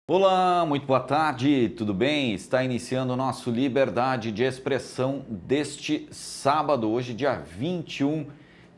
Olá, muito boa tarde, tudo bem? Está iniciando o nosso Liberdade de Expressão deste sábado, hoje dia 21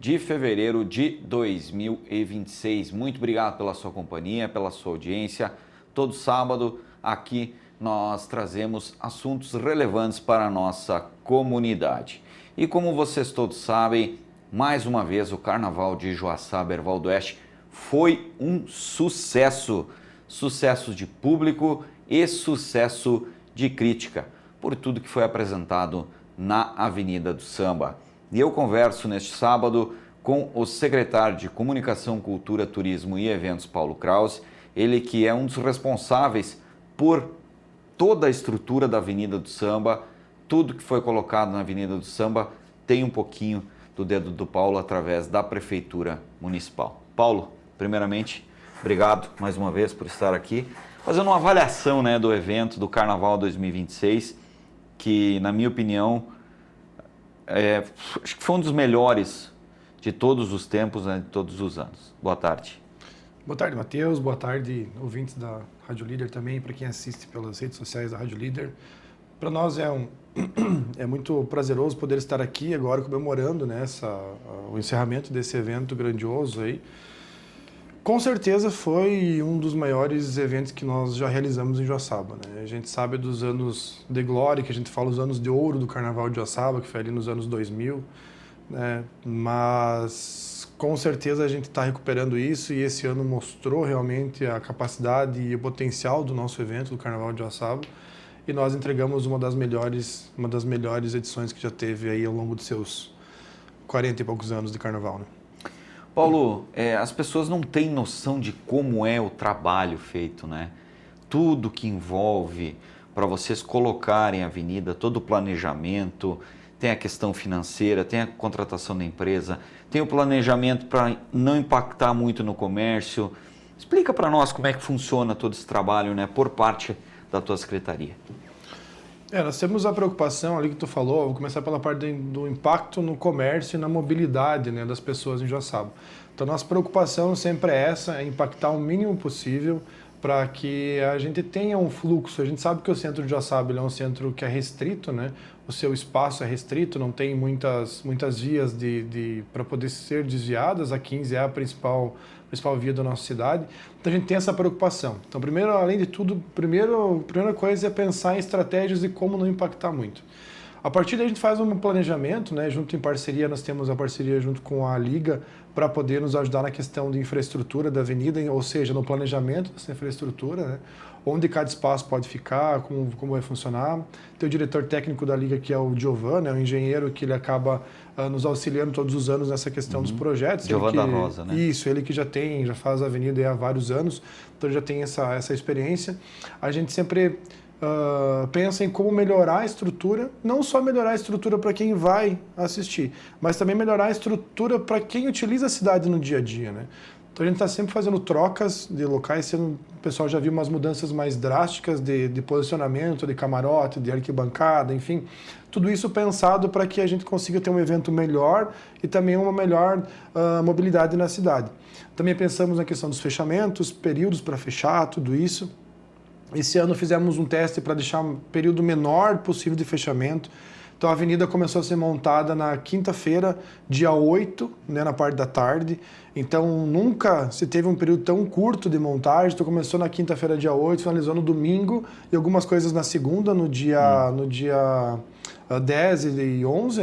de fevereiro de 2026. Muito obrigado pela sua companhia, pela sua audiência. Todo sábado aqui nós trazemos assuntos relevantes para a nossa comunidade. E como vocês todos sabem, mais uma vez o Carnaval de Joaçaba, Herval do Oeste foi um sucesso. Sucesso de público e sucesso de crítica, por tudo que foi apresentado na Avenida do Samba. E eu converso neste sábado com o secretário de Comunicação, Cultura, Turismo e Eventos, Paulo Krause, ele que é um dos responsáveis por toda a estrutura da Avenida do Samba. Tudo que foi colocado na Avenida do Samba tem um pouquinho do dedo do Paulo através da Prefeitura Municipal. Paulo, primeiramente, obrigado mais uma vez por estar aqui, fazendo uma avaliação, do evento do Carnaval 2026, que, na minha opinião, acho que foi um dos melhores de todos os tempos, de todos os anos. Boa tarde. Boa tarde, Matheus. Boa tarde, ouvintes da Rádio Líder também, para quem assiste pelas redes sociais da Rádio Líder. Para nós é muito prazeroso poder estar aqui agora comemorando o encerramento desse evento grandioso aí. Com certeza foi um dos maiores eventos que nós já realizamos em Joaçaba, né? A gente sabe dos anos de glória, que a gente fala os anos de ouro do Carnaval de Joaçaba, que foi ali nos anos 2000, né? Mas com certeza a gente está recuperando isso e esse ano mostrou realmente a capacidade e o potencial do nosso evento, do Carnaval de Joaçaba, e nós entregamos uma das melhores edições que já teve aí ao longo de seus 40 e poucos anos de Carnaval, né? Paulo, as pessoas não têm noção de como é o trabalho feito, né? Tudo que envolve para vocês colocarem a avenida, todo o planejamento, tem a questão financeira, tem a contratação da empresa, tem o planejamento para não impactar muito no comércio. Explica para nós como é que funciona todo esse trabalho, por parte da tua secretaria. Nós temos a preocupação ali que tu falou, vou começar pela parte do impacto no comércio e na mobilidade, das pessoas em Joaçaba. Então, nossa preocupação sempre é essa, é impactar o mínimo possível para que a gente tenha um fluxo. A gente sabe que o centro de Joaçaba é um centro que é restrito, né? O seu espaço é restrito, não tem muitas vias para poder ser desviadas. A 15 é a principal via da nossa cidade. Então a gente tem essa preocupação. Então, primeiro, além de tudo, a primeira coisa é pensar em estratégias de como não impactar muito. A partir daí a gente faz um planejamento, junto em parceria, nós temos a parceria junto com a Liga para poder nos ajudar na questão de infraestrutura da avenida, ou seja, no planejamento dessa infraestrutura, onde cada espaço pode ficar, como vai funcionar. Tem o diretor técnico da Liga, que é o Giovanni, um engenheiro que ele acaba nos auxiliando todos os anos nessa questão dos projetos. Giovanni da Rosa, né? Isso, ele que já faz a avenida há vários anos, então já tem essa experiência. A gente sempre pensa em como melhorar a estrutura, não só melhorar a estrutura para quem vai assistir, mas também melhorar a estrutura para quem utiliza a cidade no dia a dia, né? Então a gente está sempre fazendo trocas de locais, o pessoal já viu umas mudanças mais drásticas de posicionamento, de camarote, de arquibancada, enfim, tudo isso pensado para que a gente consiga ter um evento melhor e também uma melhor mobilidade na cidade. Também pensamos na questão dos fechamentos, períodos para fechar, tudo isso. Esse ano fizemos um teste para deixar um período menor possível de fechamento. Então a avenida começou a ser montada na quinta-feira, dia 8, na parte da tarde. Então nunca se teve um período tão curto de montagem. Então começou na quinta-feira, dia 8, finalizou no domingo e algumas coisas na segunda, no dia 10 e 11,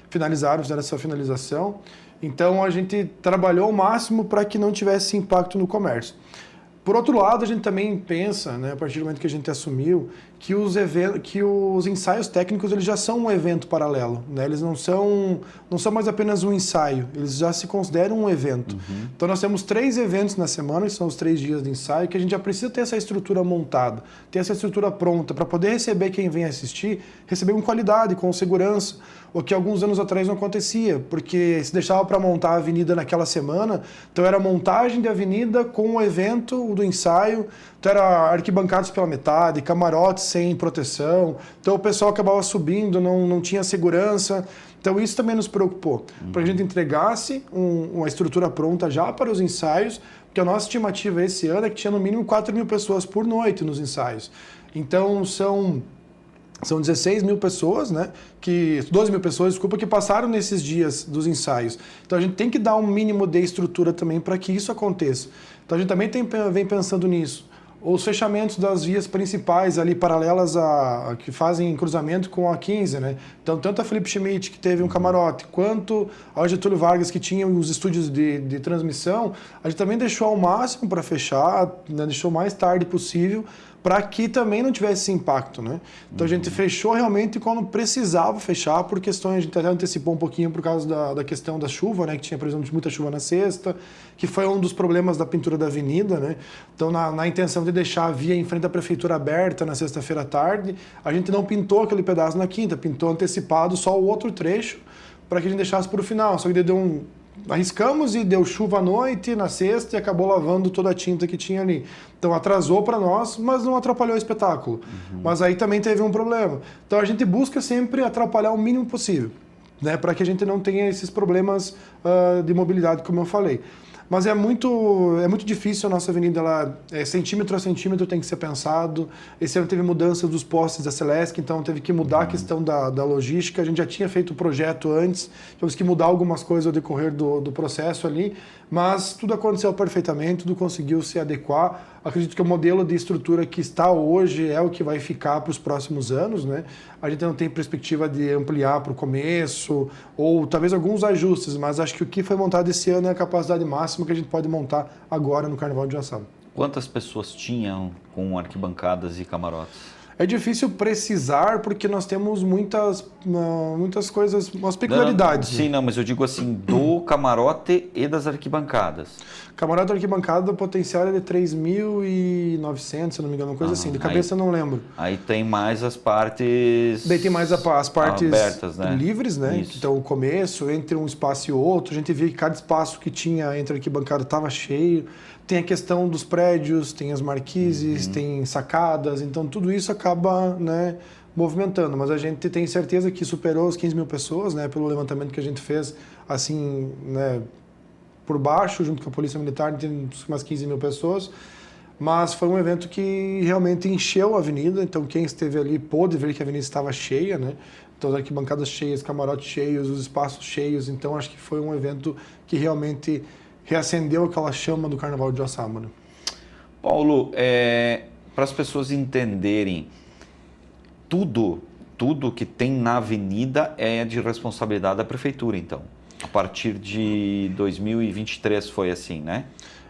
fizeram essa finalização. Então a gente trabalhou ao máximo para que não tivesse impacto no comércio. Por outro lado, a gente também pensa, a partir do momento que a gente assumiu, que os ensaios técnicos eles já são um evento paralelo, Eles não são mais apenas um ensaio, eles já se consideram um evento. Uhum. Então nós temos 3 eventos na semana, que são os 3 dias de ensaio, que a gente já precisa ter essa estrutura montada, ter essa estrutura pronta para poder receber quem vem assistir, receber com qualidade, com segurança, o que alguns anos atrás não acontecia, porque se deixava para montar a avenida naquela semana, então era montagem de avenida com o evento do ensaio, então era arquibancadas pela metade, camarotes sem proteção, então o pessoal acabava subindo, não tinha segurança, Então isso também nos preocupou, para que a gente entregasse uma estrutura pronta já para os ensaios, porque a nossa estimativa esse ano é que tinha no mínimo 4.000 pessoas por noite nos ensaios. Então são 16.000 pessoas, né? 12.000 pessoas, desculpa, que passaram nesses dias dos ensaios. Então a gente tem que dar um mínimo de estrutura também para que isso aconteça. Então a gente também vem pensando nisso. Os fechamentos das vias principais ali paralelas que fazem cruzamento com a 15, né? Então tanto a Felipe Schmidt, que teve um camarote, quanto a Getúlio Vargas, que tinha os estúdios de transmissão, a gente também deixou ao máximo para fechar, né? Deixou o mais tarde possível, para que também não tivesse esse impacto, né? Então a gente fechou realmente quando precisava fechar, por questões, a gente até antecipou um pouquinho por causa da questão da chuva, né? Que tinha previsão de muita chuva na sexta, que foi um dos problemas da pintura da avenida, né? Então na intenção de deixar a via em frente à prefeitura aberta na sexta-feira à tarde, a gente não pintou aquele pedaço na quinta, pintou antecipado só o outro trecho, para que a gente deixasse para o final, só que arriscamos e deu chuva à noite, na sexta, e acabou lavando toda a tinta que tinha ali. Então atrasou para nós, mas não atrapalhou o espetáculo. Mas aí também teve um problema. Então a gente busca sempre atrapalhar o mínimo possível, né, para que a gente não tenha esses problemas de mobilidade, como eu falei. Mas é muito difícil a nossa avenida, centímetro a centímetro tem que ser pensado. Esse ano teve mudança dos postes da Celesc, então teve que mudar a questão da logística. A gente já tinha feito o projeto antes, tivemos que mudar algumas coisas ao decorrer do processo ali, mas tudo aconteceu perfeitamente, tudo conseguiu se adequar. Acredito que o modelo de estrutura que está hoje é o que vai ficar para os próximos anos, né? A gente não tem perspectiva de ampliar para o começo, ou talvez alguns ajustes, mas acho que o que foi montado esse ano é a capacidade máxima que a gente pode montar agora no Carnaval de Joaçaba. Quantas pessoas tinham com arquibancadas e camarotes? É difícil precisar porque nós temos muitas coisas, umas peculiaridades. Sim, não, mas eu digo assim, do camarote e das arquibancadas. Camarote e arquibancada, o potencial é de 3.900, se não me engano, uma coisa assim. De cabeça eu não lembro. Aí tem mais as partes... Daí tem mais as partes abertas, né? Livres, né? Isso. Então o começo, entre um espaço e outro, a gente via que cada espaço que tinha entre a arquibancada estava cheio. Tem a questão dos prédios, tem as marquises, tem sacadas, então tudo isso acaba, né, movimentando. Mas a gente tem certeza que superou as 15.000 pessoas, né, pelo levantamento que a gente fez, assim, né, por baixo, junto com a Polícia Militar, tem umas 15.000 pessoas. Mas foi um evento que realmente encheu a avenida, então quem esteve ali pôde ver que a avenida estava cheia, né? Então, as arquibancadas cheias, camarotes cheios, os espaços cheios. Então, acho que foi um evento que realmente reacendeu aquela chama do Carnaval de Joaçaba, né? Paulo, para as pessoas entenderem, tudo que tem na avenida é de responsabilidade da prefeitura, então. A partir de 2023 foi assim, né?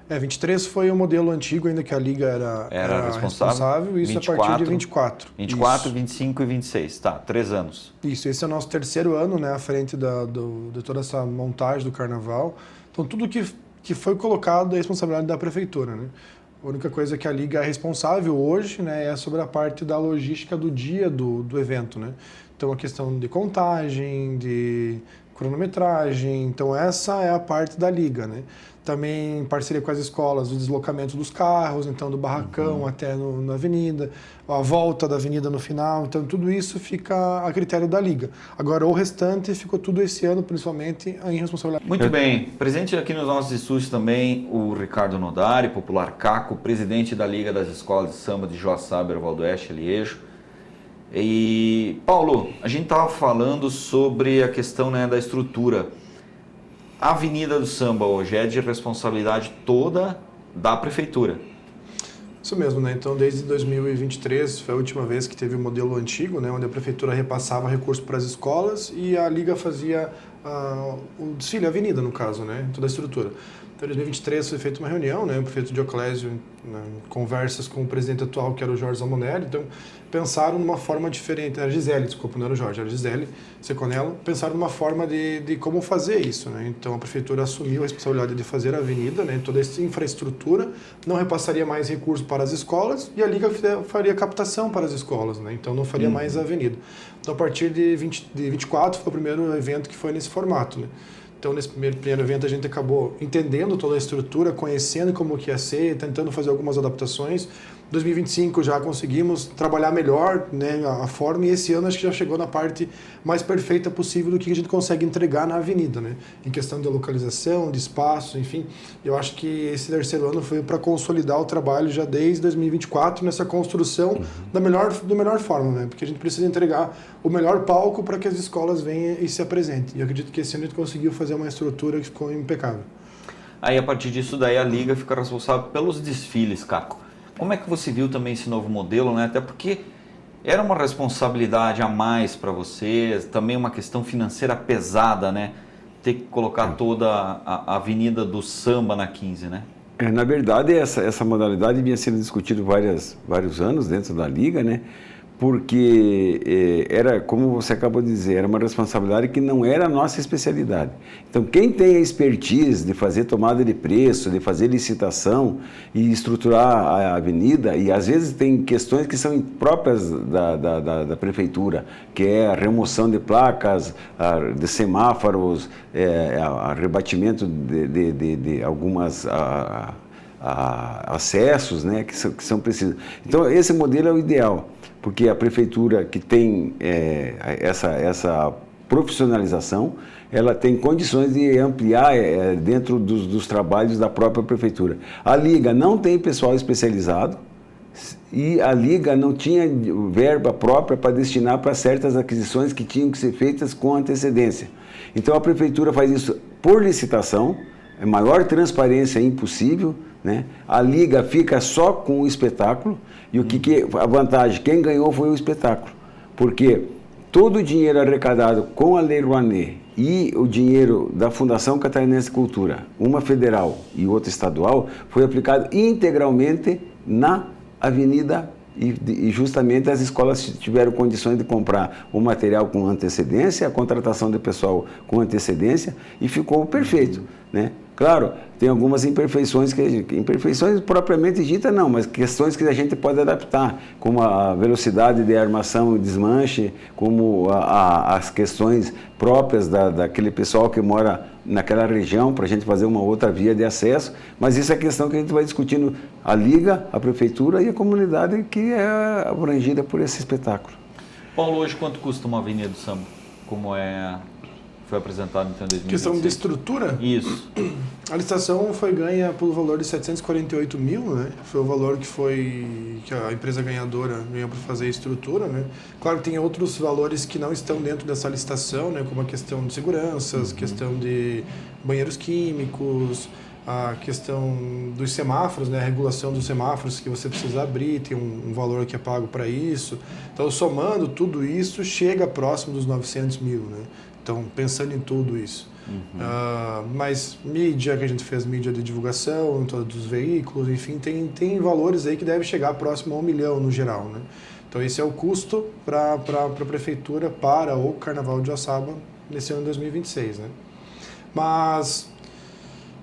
23 foi o modelo antigo, ainda que a Liga era responsável, isso 24, a partir de 24. 24, isso. 25 e 26, tá, 3 anos. Isso, esse é o nosso terceiro ano, né, à frente de toda essa montagem do Carnaval. Então, tudo que foi colocado é responsabilidade da prefeitura, né? A única coisa que a Liga é responsável hoje, né, é sobre a parte da logística do dia do evento, né? Então, a questão de contagem, de cronometragem, então essa é a parte da Liga, né? Também em parceria com as escolas, o deslocamento dos carros, então do barracão até na avenida, a volta da avenida no final, então tudo isso fica a critério da Liga. Agora o restante ficou tudo esse ano, principalmente em responsabilidade. Muito bem, presente aqui nos nossos estúdios também o Ricardo Nodari, popular Caco, presidente da Liga das Escolas de Samba de Joaçaba, Erval do Oeste, Liejo. E Paulo, a gente estava falando sobre a questão, né, da estrutura. A Avenida do Samba hoje é de responsabilidade toda da prefeitura. Isso mesmo, né? Então, desde 2023 foi a última vez que teve o modelo antigo, né, onde a prefeitura repassava recursos para as escolas e a Liga fazia o desfile, a avenida, no caso, né, toda a estrutura. Então, em 2023 foi feita uma reunião, né, o prefeito Dioclésio, né, conversas com o presidente atual, que era o Jorge Zamonelli, então pensaram numa forma diferente, era Gisele, desculpa, não era o Jorge, era Gisele Seconello, pensaram numa forma de como fazer isso, né, então a prefeitura assumiu a responsabilidade de fazer a avenida, né, toda essa infraestrutura, não repassaria mais recursos para as escolas e a Liga faria captação para as escolas, né, então não faria mais a avenida. Então a partir de 24 foi o primeiro evento que foi nesse formato, né. Então, nesse primeiro evento, a gente acabou entendendo toda a estrutura, conhecendo como que ia ser, tentando fazer algumas adaptações. 2025 já conseguimos trabalhar melhor, né, a forma, e esse ano acho que já chegou na parte mais perfeita possível do que a gente consegue entregar na avenida, né? Em questão de localização, de espaço, enfim. Eu acho que esse terceiro ano foi para consolidar o trabalho já desde 2024 nessa construção da melhor forma, né? Porque a gente precisa entregar o melhor palco para que as escolas venham e se apresentem. E eu acredito que esse ano a gente conseguiu fazer uma estrutura que ficou impecável. Aí, a partir disso, daí a Liga fica responsável pelos desfiles, Caco. Como é que você viu também esse novo modelo, né? Até porque era uma responsabilidade a mais para vocês, também uma questão financeira pesada, né? Ter que colocar toda a avenida do samba na 15, né? Na verdade, essa modalidade vinha sendo discutida vários anos dentro da Liga, né? Porque era, como você acabou de dizer, era uma responsabilidade que não era a nossa especialidade. Então, quem tem a expertise de fazer tomada de preço, de fazer licitação e estruturar a avenida, e às vezes tem questões que são próprias da prefeitura, que é a remoção de placas, de semáforos, rebatimento de algumas acessos, né, que são precisos. Então, esse modelo é o ideal, porque a prefeitura que tem essa profissionalização, ela tem condições de ampliar dentro dos trabalhos da própria prefeitura. A Liga não tem pessoal especializado e a Liga não tinha verba própria para destinar para certas aquisições que tinham que ser feitas com antecedência. Então, a prefeitura faz isso por licitação, é maior transparência impossível, né? A Liga fica só com o espetáculo e a vantagem, quem ganhou foi o espetáculo, porque todo o dinheiro arrecadado com a Lei Rouanet e o dinheiro da Fundação Catarinense de Cultura, uma federal e outra estadual, foi aplicado integralmente na avenida e justamente as escolas tiveram condições de comprar o material com antecedência, a contratação de pessoal com antecedência e ficou perfeito, né? Claro, tem algumas imperfeições, imperfeições propriamente ditas não, mas questões que a gente pode adaptar, como a velocidade de armação e desmanche, como as questões próprias daquele pessoal que mora naquela região, para a gente fazer uma outra via de acesso, mas isso é questão que a gente vai discutindo, a Liga, a Prefeitura e a comunidade que é abrangida por esse espetáculo. Paulo, hoje quanto custa uma avenida do samba? Como foi apresentado então em 2016? Questão de estrutura? Isso. A licitação foi ganha pelo valor de 748 mil, né? Foi o valor que a empresa ganhadora ganhou para fazer a estrutura, né? Claro que tem outros valores que não estão dentro dessa licitação, né? Como a questão de seguranças, questão de banheiros químicos, a questão dos semáforos, né? A regulação dos semáforos que você precisa abrir, tem um valor que é pago para isso. Então, somando tudo isso, chega próximo dos 900 mil, né? Então, pensando em tudo isso. Mas mídia, que a gente fez mídia de divulgação, todos os veículos, enfim, tem valores aí que devem chegar próximo a 1 milhão no geral, né? Então, esse é o custo para a prefeitura para o Carnaval de Joaçaba nesse ano de 2026, né? Mas,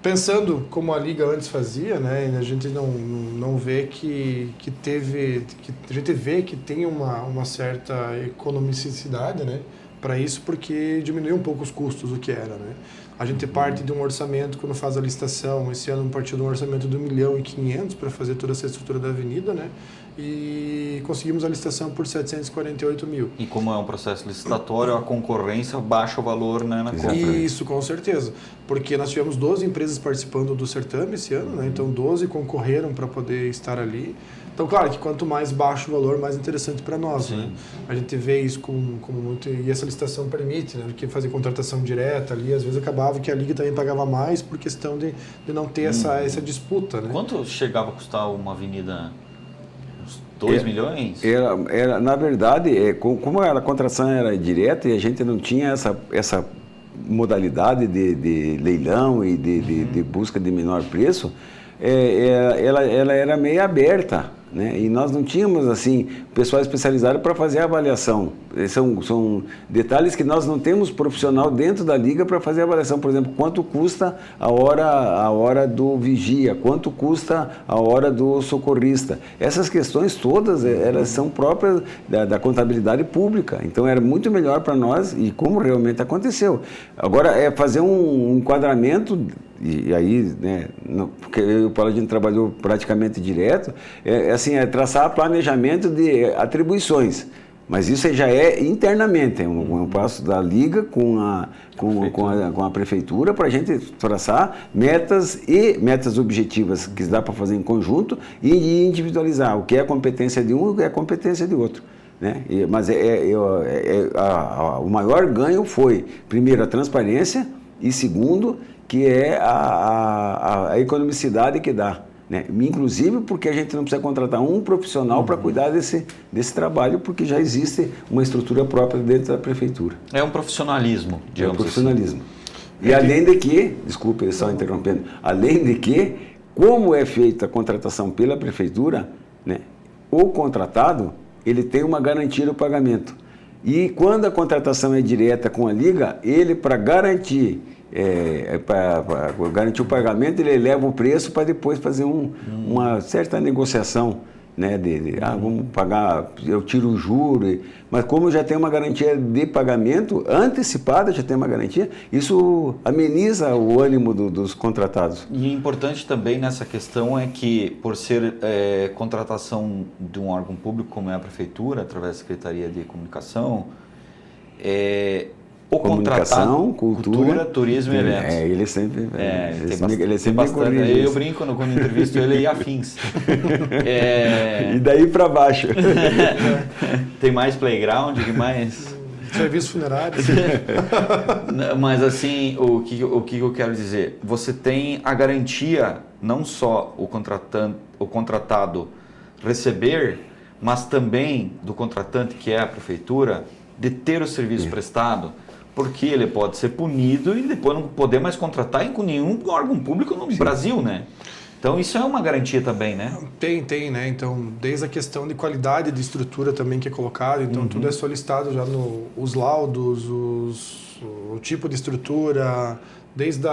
pensando como a Liga antes fazia, né, a gente não vê que a gente vê que tem uma certa economicidade, né? Para isso, porque diminuiu um pouco os custos do que era, né? A gente parte de um orçamento, quando faz a licitação, esse ano partiu de um orçamento de 1,5 milhão para fazer toda essa estrutura da avenida, né? E conseguimos a licitação por 748 mil. E como é um processo licitatório, a concorrência baixa o valor, né, na compra. Isso, com certeza. Porque nós tivemos 12 empresas participando do certame esse ano, né? Então 12 concorreram para poder estar ali. Então, claro que quanto mais baixo o valor, mais interessante para nós, né? A gente vê isso como muito... E essa licitação permite, né? Porque fazer contratação direta ali, às vezes acabava que a Liga também pagava mais por questão de não ter essa disputa, né? Quanto chegava a custar uma avenida? Uns 2 milhões? Na verdade, como a contratação era direta e a gente não tinha essa modalidade de leilão e de busca de menor preço, ela era meio aberta, né? E nós não tínhamos assim pessoal especializado para fazer a avaliação. São detalhes que nós não temos profissional dentro da Liga para fazer a avaliação. Por exemplo, quanto custa a hora do vigia, quanto custa a hora do socorrista. Essas questões todas, elas são próprias da contabilidade pública. Então era muito melhor para nós e como realmente aconteceu. Agora é fazer um enquadramento e aí, né, porque eu e o Paulo a gente trabalhou praticamente direto, é traçar planejamento de atribuições. Mas isso já é internamente, é um passo da Liga com a Prefeitura para a gente traçar metas objetivas que dá para fazer em conjunto e individualizar o que é a competência de um e o que é a competência de outro. Né? Mas o maior ganho foi, primeiro, a transparência e, segundo, que é a economicidade que dá. Né? Inclusive porque a gente não precisa contratar um profissional para cuidar desse trabalho, porque já existe uma estrutura própria dentro da prefeitura. É um profissionalismo, digamos profissionalismo. assim. E além de que, desculpe só interrompendo, além de que, como é feita a contratação pela prefeitura, né, o contratado ele tem uma garantia do pagamento. E quando a contratação é direta com a Liga, ele, para garantir garantir o pagamento, ele eleva o preço para depois fazer uma certa negociação, né, vamos pagar, eu tiro o juro, mas como já tem uma garantia de pagamento antecipada, já tem uma garantia, isso ameniza o ânimo dos contratados. E importante também nessa questão é que, por ser contratação de um órgão público como é a Prefeitura, através da Secretaria de Comunicação, o Comunicação, cultura, turismo e eventos. Ele sempre bastante. Eu brinco quando entrevisto ele e afins. E daí para baixo. Tem mais playground, que mais... Serviços funerários. Mas assim, o que eu quero dizer? Você tem a garantia, não só o contratado receber, mas também do contratante, que é a Prefeitura, de ter o serviço prestado, porque ele pode ser punido e depois não poder mais contratar com nenhum órgão público no Brasil, né? Então isso é uma garantia também, né? Tem, né? Então, desde a questão de qualidade de estrutura também que é colocado, então tudo é solicitado já os laudos, o tipo de estrutura, desde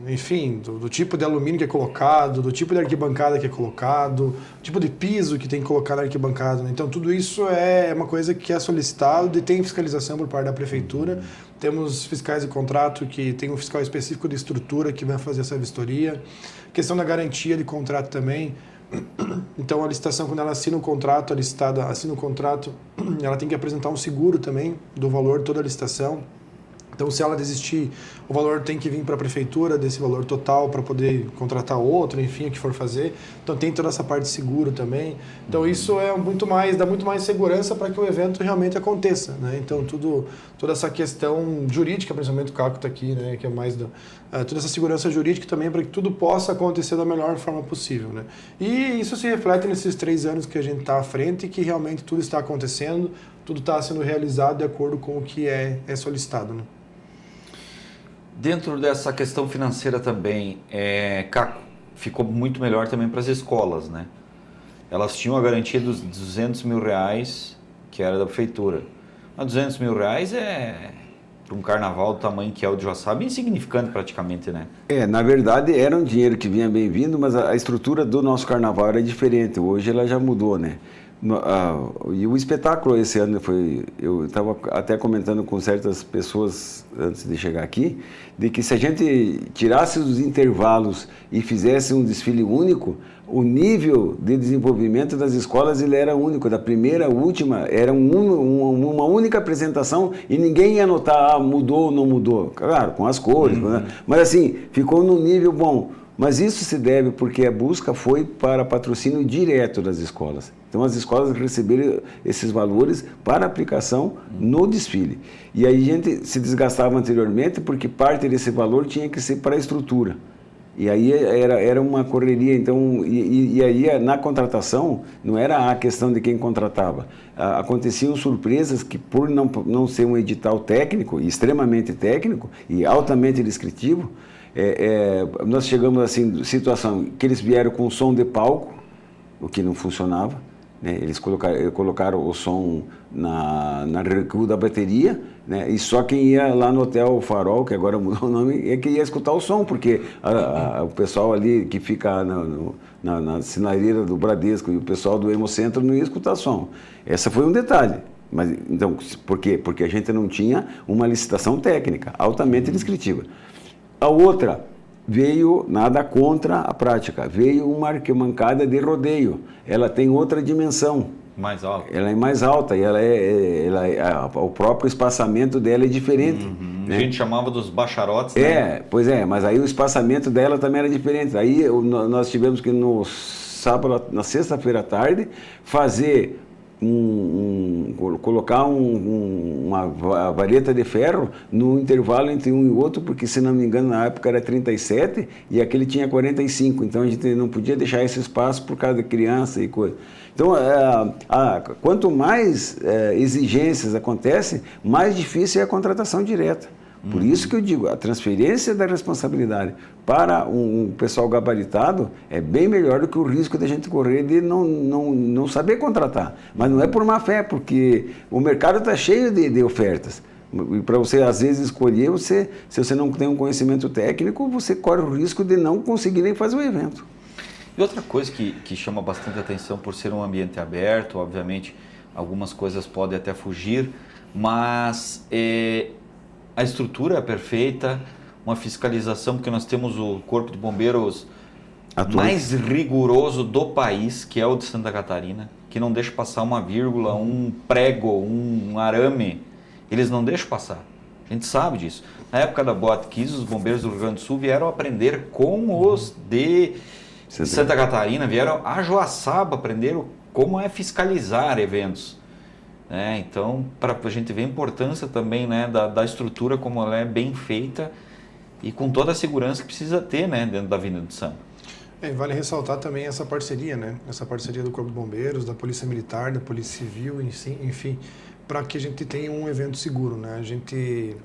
enfim, do tipo de alumínio que é colocado, do tipo de arquibancada que é colocado, o tipo de piso que tem que colocar na arquibancada. Então, tudo isso é uma coisa que é solicitado e tem fiscalização por parte da Prefeitura. Temos fiscais de contrato que tem um fiscal específico de estrutura que vai fazer essa vistoria. Questão da garantia de contrato também. Então, a licitação, quando ela assina o contrato, a licitada assina o contrato, ela tem que apresentar um seguro também do valor de toda a licitação. Então, se ela desistir, o valor tem que vir para a prefeitura desse valor total para poder contratar outro, enfim, o que for fazer. Então, tem toda essa parte de seguro também. Então, isso dá muito mais segurança para que o evento realmente aconteça, né? Então, toda essa questão jurídica, principalmente o Caco está aqui, né, que é mais toda essa segurança jurídica também para que tudo possa acontecer da melhor forma possível, né? E isso se reflete nesses 3 anos que a gente está à frente e que realmente tudo está acontecendo, tudo está sendo realizado de acordo com o que é solicitado, né? Dentro dessa questão financeira também, Caco, ficou muito melhor também para as escolas, né? Elas tinham a garantia dos R$200 mil, que era da prefeitura. Mas R$200 mil para um carnaval do tamanho que é o de Joaçaba, insignificante praticamente, né? Na verdade era um dinheiro que vinha bem-vindo, mas a estrutura do nosso carnaval era diferente. Hoje ela já mudou, né? E o espetáculo esse ano eu estava até comentando com certas pessoas antes de chegar aqui, de que se a gente tirasse os intervalos e fizesse um desfile único, o nível de desenvolvimento das escolas ele era único, da primeira à última, era uma única apresentação e ninguém ia notar, mudou ou não mudou, claro, com as cores, né? Mas assim, ficou num nível bom. Mas isso se deve porque a busca foi para patrocínio direto das escolas. Então as escolas receberam esses valores para aplicação no desfile. E aí a gente se desgastava anteriormente porque parte desse valor tinha que ser para a estrutura. E aí era uma correria, então, e aí na contratação não era a questão de quem contratava. Aconteciam surpresas que por não ser um edital técnico, extremamente técnico e altamente descritivo, nós chegamos assim, situação que eles vieram com som de palco, o que não funcionava, né? Eles colocaram o som na recuo da bateria, né? E só quem ia lá no Hotel Farol, que agora mudou o nome, é que ia escutar o som, porque o pessoal ali que fica na sinaleira do Bradesco e o pessoal do Hemocentro não ia escutar som. Esse foi um detalhe. Mas, então, por quê? Porque a gente não tinha uma licitação técnica altamente descritiva. A outra veio, nada contra a prática, veio uma arquibancada de rodeio. Ela tem outra dimensão. Mais alta. Ela é mais alta e o próprio espaçamento dela é diferente. A gente chamava dos bacharotes, né? Pois é, mas aí o espaçamento dela também era diferente. Aí nós tivemos que no sábado, na sexta-feira à tarde, fazer colocar uma vareta de ferro no intervalo entre um e outro, porque, se não me engano, na época era 37 e aquele tinha 45, então a gente não podia deixar esse espaço por causa da criança e coisa. Então, quanto mais exigências acontecem, mais difícil é a contratação direta. Por isso que eu digo, a transferência da responsabilidade para um pessoal gabaritado é bem melhor do que o risco da gente correr de não saber contratar. Mas não é por má fé, porque o mercado está cheio de ofertas. E para você, às vezes, escolher, se você não tem um conhecimento técnico, você corre o risco de não conseguir nem fazer o evento. E outra coisa que chama bastante atenção por ser um ambiente aberto, obviamente, algumas coisas podem até fugir, mas a estrutura é perfeita, uma fiscalização, porque nós temos o Corpo de Bombeiros mais rigoroso do país, que é o de Santa Catarina, que não deixa passar uma vírgula, um prego, um arame, eles não deixam passar. A gente sabe disso. Na época da Boate Kiss, os bombeiros do Rio Grande do Sul vieram aprender com os de Santa Catarina, vieram a Joaçaba, aprenderam como é fiscalizar eventos. Então, para a gente ver a importância também, né, da estrutura, como ela é bem feita e com toda a segurança que precisa ter, né, dentro da Avenida do Samba. Vale ressaltar também essa parceria, né? Essa parceria do Corpo de Bombeiros, da Polícia Militar, da Polícia Civil, enfim, para que a gente tenha um evento seguro, né? A gente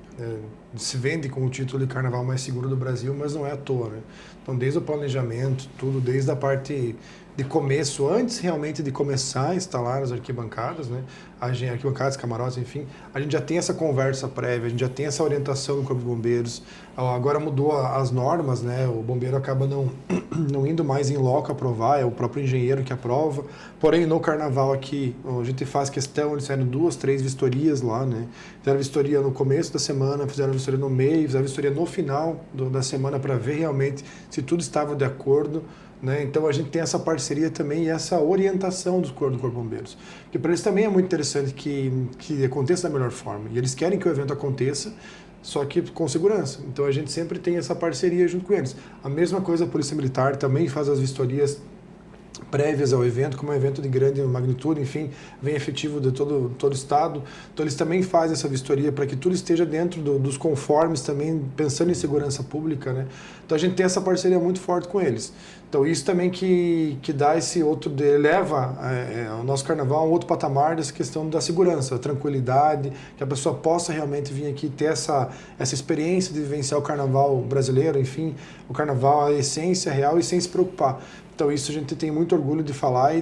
se vende com o título de Carnaval mais seguro do Brasil, mas não é à toa, né? Então, desde o planejamento, tudo, desde a parte de começo, antes realmente de começar a instalar as arquibancadas, né? Arquibancadas, camarotes, enfim, a gente já tem essa conversa prévia, a gente já tem essa orientação no Corpo de Bombeiros. Agora mudou as normas, né? O bombeiro acaba não indo mais em loco aprovar, é o próprio engenheiro que aprova. Porém, no Carnaval aqui, a gente faz questão, eles fizeram 2, 3 vistorias lá, né? Fizeram vistoria no começo da semana, fizeram vistoria no meio, fizeram vistoria no final da semana para ver realmente se tudo estava de acordo. Né? Então a gente tem essa parceria também e essa orientação do Corpo de Bombeiros, que para eles também é muito interessante que aconteça da melhor forma, e eles querem que o evento aconteça, só que com segurança. Então a gente sempre tem essa parceria junto com eles. A mesma coisa a Polícia Militar também faz as vistorias prévias ao evento, como é um evento de grande magnitude, enfim, vem efetivo de todo o estado. Então eles também fazem essa vistoria para que tudo esteja dentro dos conformes também, pensando em segurança pública, né? Então a gente tem essa parceria muito forte com eles. Então isso também que dá esse outro, leva o nosso carnaval a um outro patamar dessa questão da segurança, a tranquilidade, que a pessoa possa realmente vir aqui ter essa experiência de vivenciar o carnaval brasileiro, enfim, o carnaval, a essência real e sem se preocupar. Então isso a gente tem muito orgulho de falar e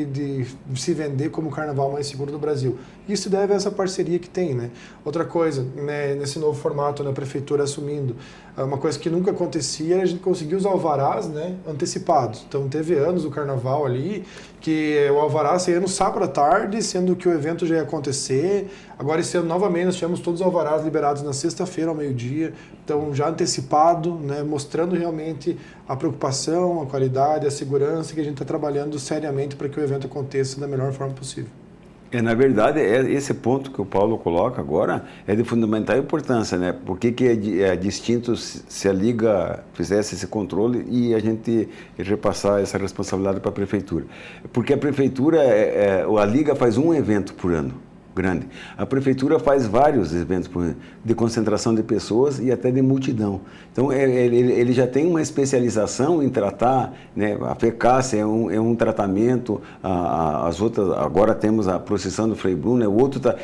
de se vender como o carnaval mais seguro do Brasil. Isso deve a essa parceria que tem, né? Outra coisa, né, nesse novo formato, na prefeitura assumindo, uma coisa que nunca acontecia, a gente conseguiu os alvarás, né, antecipados. Então teve anos do carnaval ali que o alvará saía no sábado à tarde, sendo que o evento já ia acontecer. Agora esse ano novamente nós tivemos todos os alvarás liberados na sexta-feira ao meio-dia, então já antecipado, né, mostrando realmente a preocupação, a qualidade, a segurança, que a gente está trabalhando seriamente para que o evento aconteça da melhor forma possível. Na verdade, esse ponto que o Paulo coloca agora é de fundamental importância, né? Por que é distinto se a Liga fizesse esse controle e a gente repassar essa responsabilidade para a Prefeitura? Porque a Prefeitura, a Liga faz um evento por ano, grande. A Prefeitura faz vários eventos por ano, de concentração de pessoas e até de multidão. Então, ele já tem uma especialização em tratar, né? A FECAS é um tratamento, as outras, agora temos a procissão do Frei Bruno,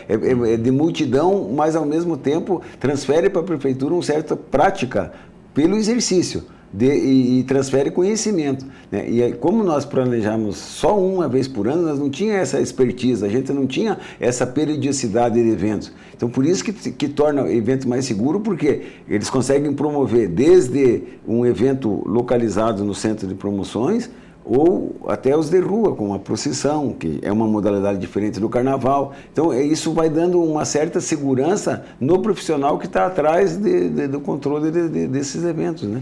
é de multidão, mas ao mesmo tempo transfere para a Prefeitura uma certa prática pelo exercício. E transfere conhecimento, né? E aí, como nós planejamos só uma vez por ano, nós não tínhamos essa expertise, a gente não tinha essa periodicidade de eventos. Então, por isso que torna o evento mais seguro, porque eles conseguem promover desde um evento localizado no centro de promoções, ou até os de rua, como a procissão, que é uma modalidade diferente do carnaval. Então, isso vai dando uma certa segurança no profissional que está atrás do controle desses eventos, né?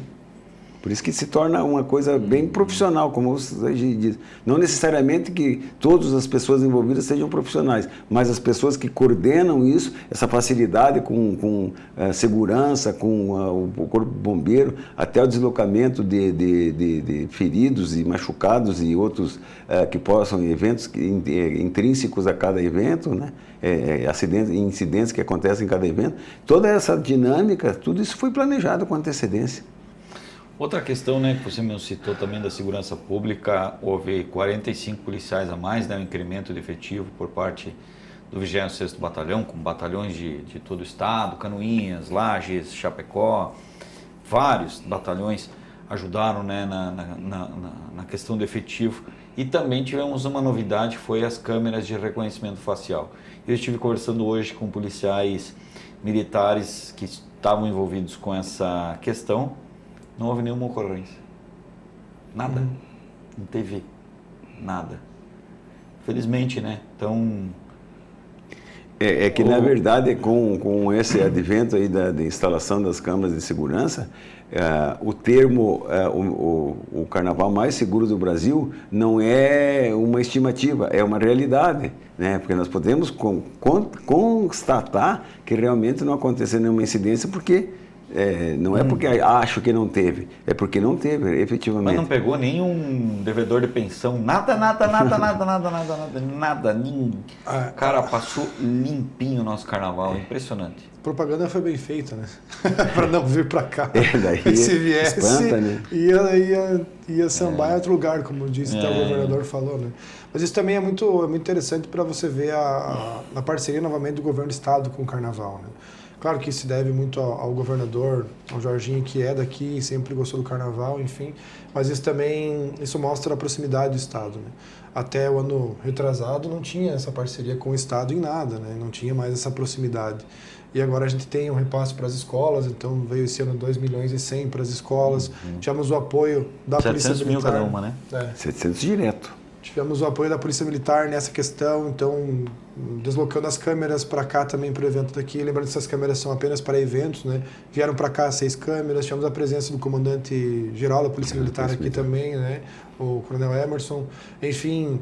Por isso que se torna uma coisa bem profissional, como você diz. Não necessariamente que todas as pessoas envolvidas sejam profissionais, mas as pessoas que coordenam isso, essa facilidade com segurança, com o corpo bombeiro, até o deslocamento de feridos e machucados e outros que possam, eventos intrínsecos a cada evento, né? Acidentes, incidentes que acontecem em cada evento. Toda essa dinâmica, tudo isso foi planejado com antecedência. Outra questão, né, que você me citou também da segurança pública, houve 45 policiais a mais, né, um incremento de efetivo por parte do 26º Batalhão, com batalhões de todo o estado, Canoinhas, Lages, Chapecó, vários batalhões ajudaram, né, na questão do efetivo. E também tivemos uma novidade, foi as câmeras de reconhecimento facial. Eu estive conversando hoje com policiais militares que estavam envolvidos com essa questão. Não houve nenhuma ocorrência. Nada. Não teve nada. Felizmente, né? Então... É que, na verdade, com esse advento aí da instalação das câmaras de segurança, o termo, o carnaval mais seguro do Brasil não é uma estimativa, é uma realidade, né? Porque nós podemos constatar que realmente não aconteceu nenhuma incidência, porque não é porque acho que não teve, é porque não teve, efetivamente. Mas não pegou nenhum devedor de pensão, nada. O cara passou limpinho o nosso carnaval, impressionante. A propaganda foi bem feita, né? Para não vir para cá. Daí se viesse, espanta, né? ia sambar em outro lugar, como disse até o governador falou, né? Mas isso também é muito interessante para você ver a parceria novamente do governo do estado com o carnaval, né? Claro que isso se deve muito ao governador, ao Jorginho, que é daqui e sempre gostou do carnaval, enfim. Mas isso mostra a proximidade do Estado, né? Até o ano retrasado não tinha essa parceria com o Estado em nada, né? Não tinha mais essa proximidade. E agora a gente tem um repasse para as escolas, então veio esse ano 2 milhões e 100 para as escolas. Tivemos o apoio da Polícia Militar. 700 mil cada uma, né? 700 direto. Tivemos o apoio da Polícia Militar nessa questão, então deslocando as câmeras para cá também para o evento daqui. Lembrando que essas câmeras são apenas para eventos, né? Vieram para cá 6 câmeras, tivemos a presença do comandante-geral da Polícia Militar aqui também, né? O Coronel Emerson. Enfim,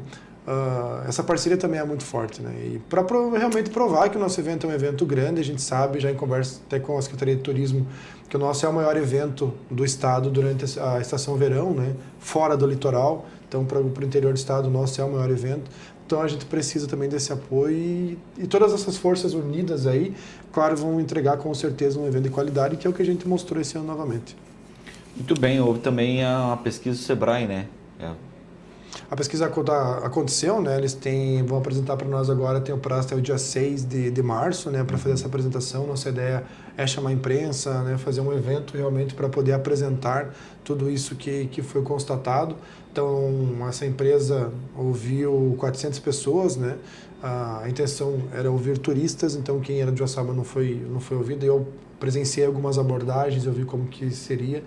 essa parceria também é muito forte, né? E para realmente provar que o nosso evento é um evento grande, a gente sabe, já em conversa até com a Secretaria de Turismo, que o nosso é o maior evento do estado durante a estação verão, né? Fora do litoral. Então, para o interior do estado, o nosso é o maior evento. Então, a gente precisa também desse apoio e todas essas forças unidas aí, claro, vão entregar com certeza um evento de qualidade, que é o que a gente mostrou esse ano novamente. Muito bem, houve também a pesquisa do Sebrae, né? A pesquisa aconteceu, né? Eles vão apresentar para nós agora, tem o prazo até o dia 6 de março, né? Para fazer essa apresentação. Nossa ideia é chamar a imprensa, né? Fazer um evento realmente para poder apresentar tudo isso que foi constatado. Então, essa empresa ouviu 400 pessoas, né? A intenção era ouvir turistas, então quem era de Joaçaba não foi ouvido. Eu presenciei algumas abordagens, eu vi como que seria.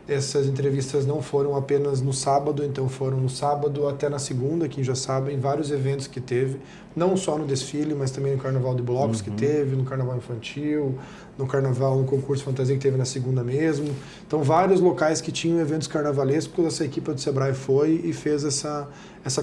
Essas entrevistas não foram apenas no sábado, então foram no sábado até na segunda, aqui em Joaçaba, em vários eventos que teve, não só no desfile, mas também no Carnaval de Blocos que teve, no Carnaval Infantil, no Carnaval, no concurso fantasia que teve na segunda mesmo. Então, vários locais que tinham eventos carnavalescos, essa equipe do Sebrae foi e fez essa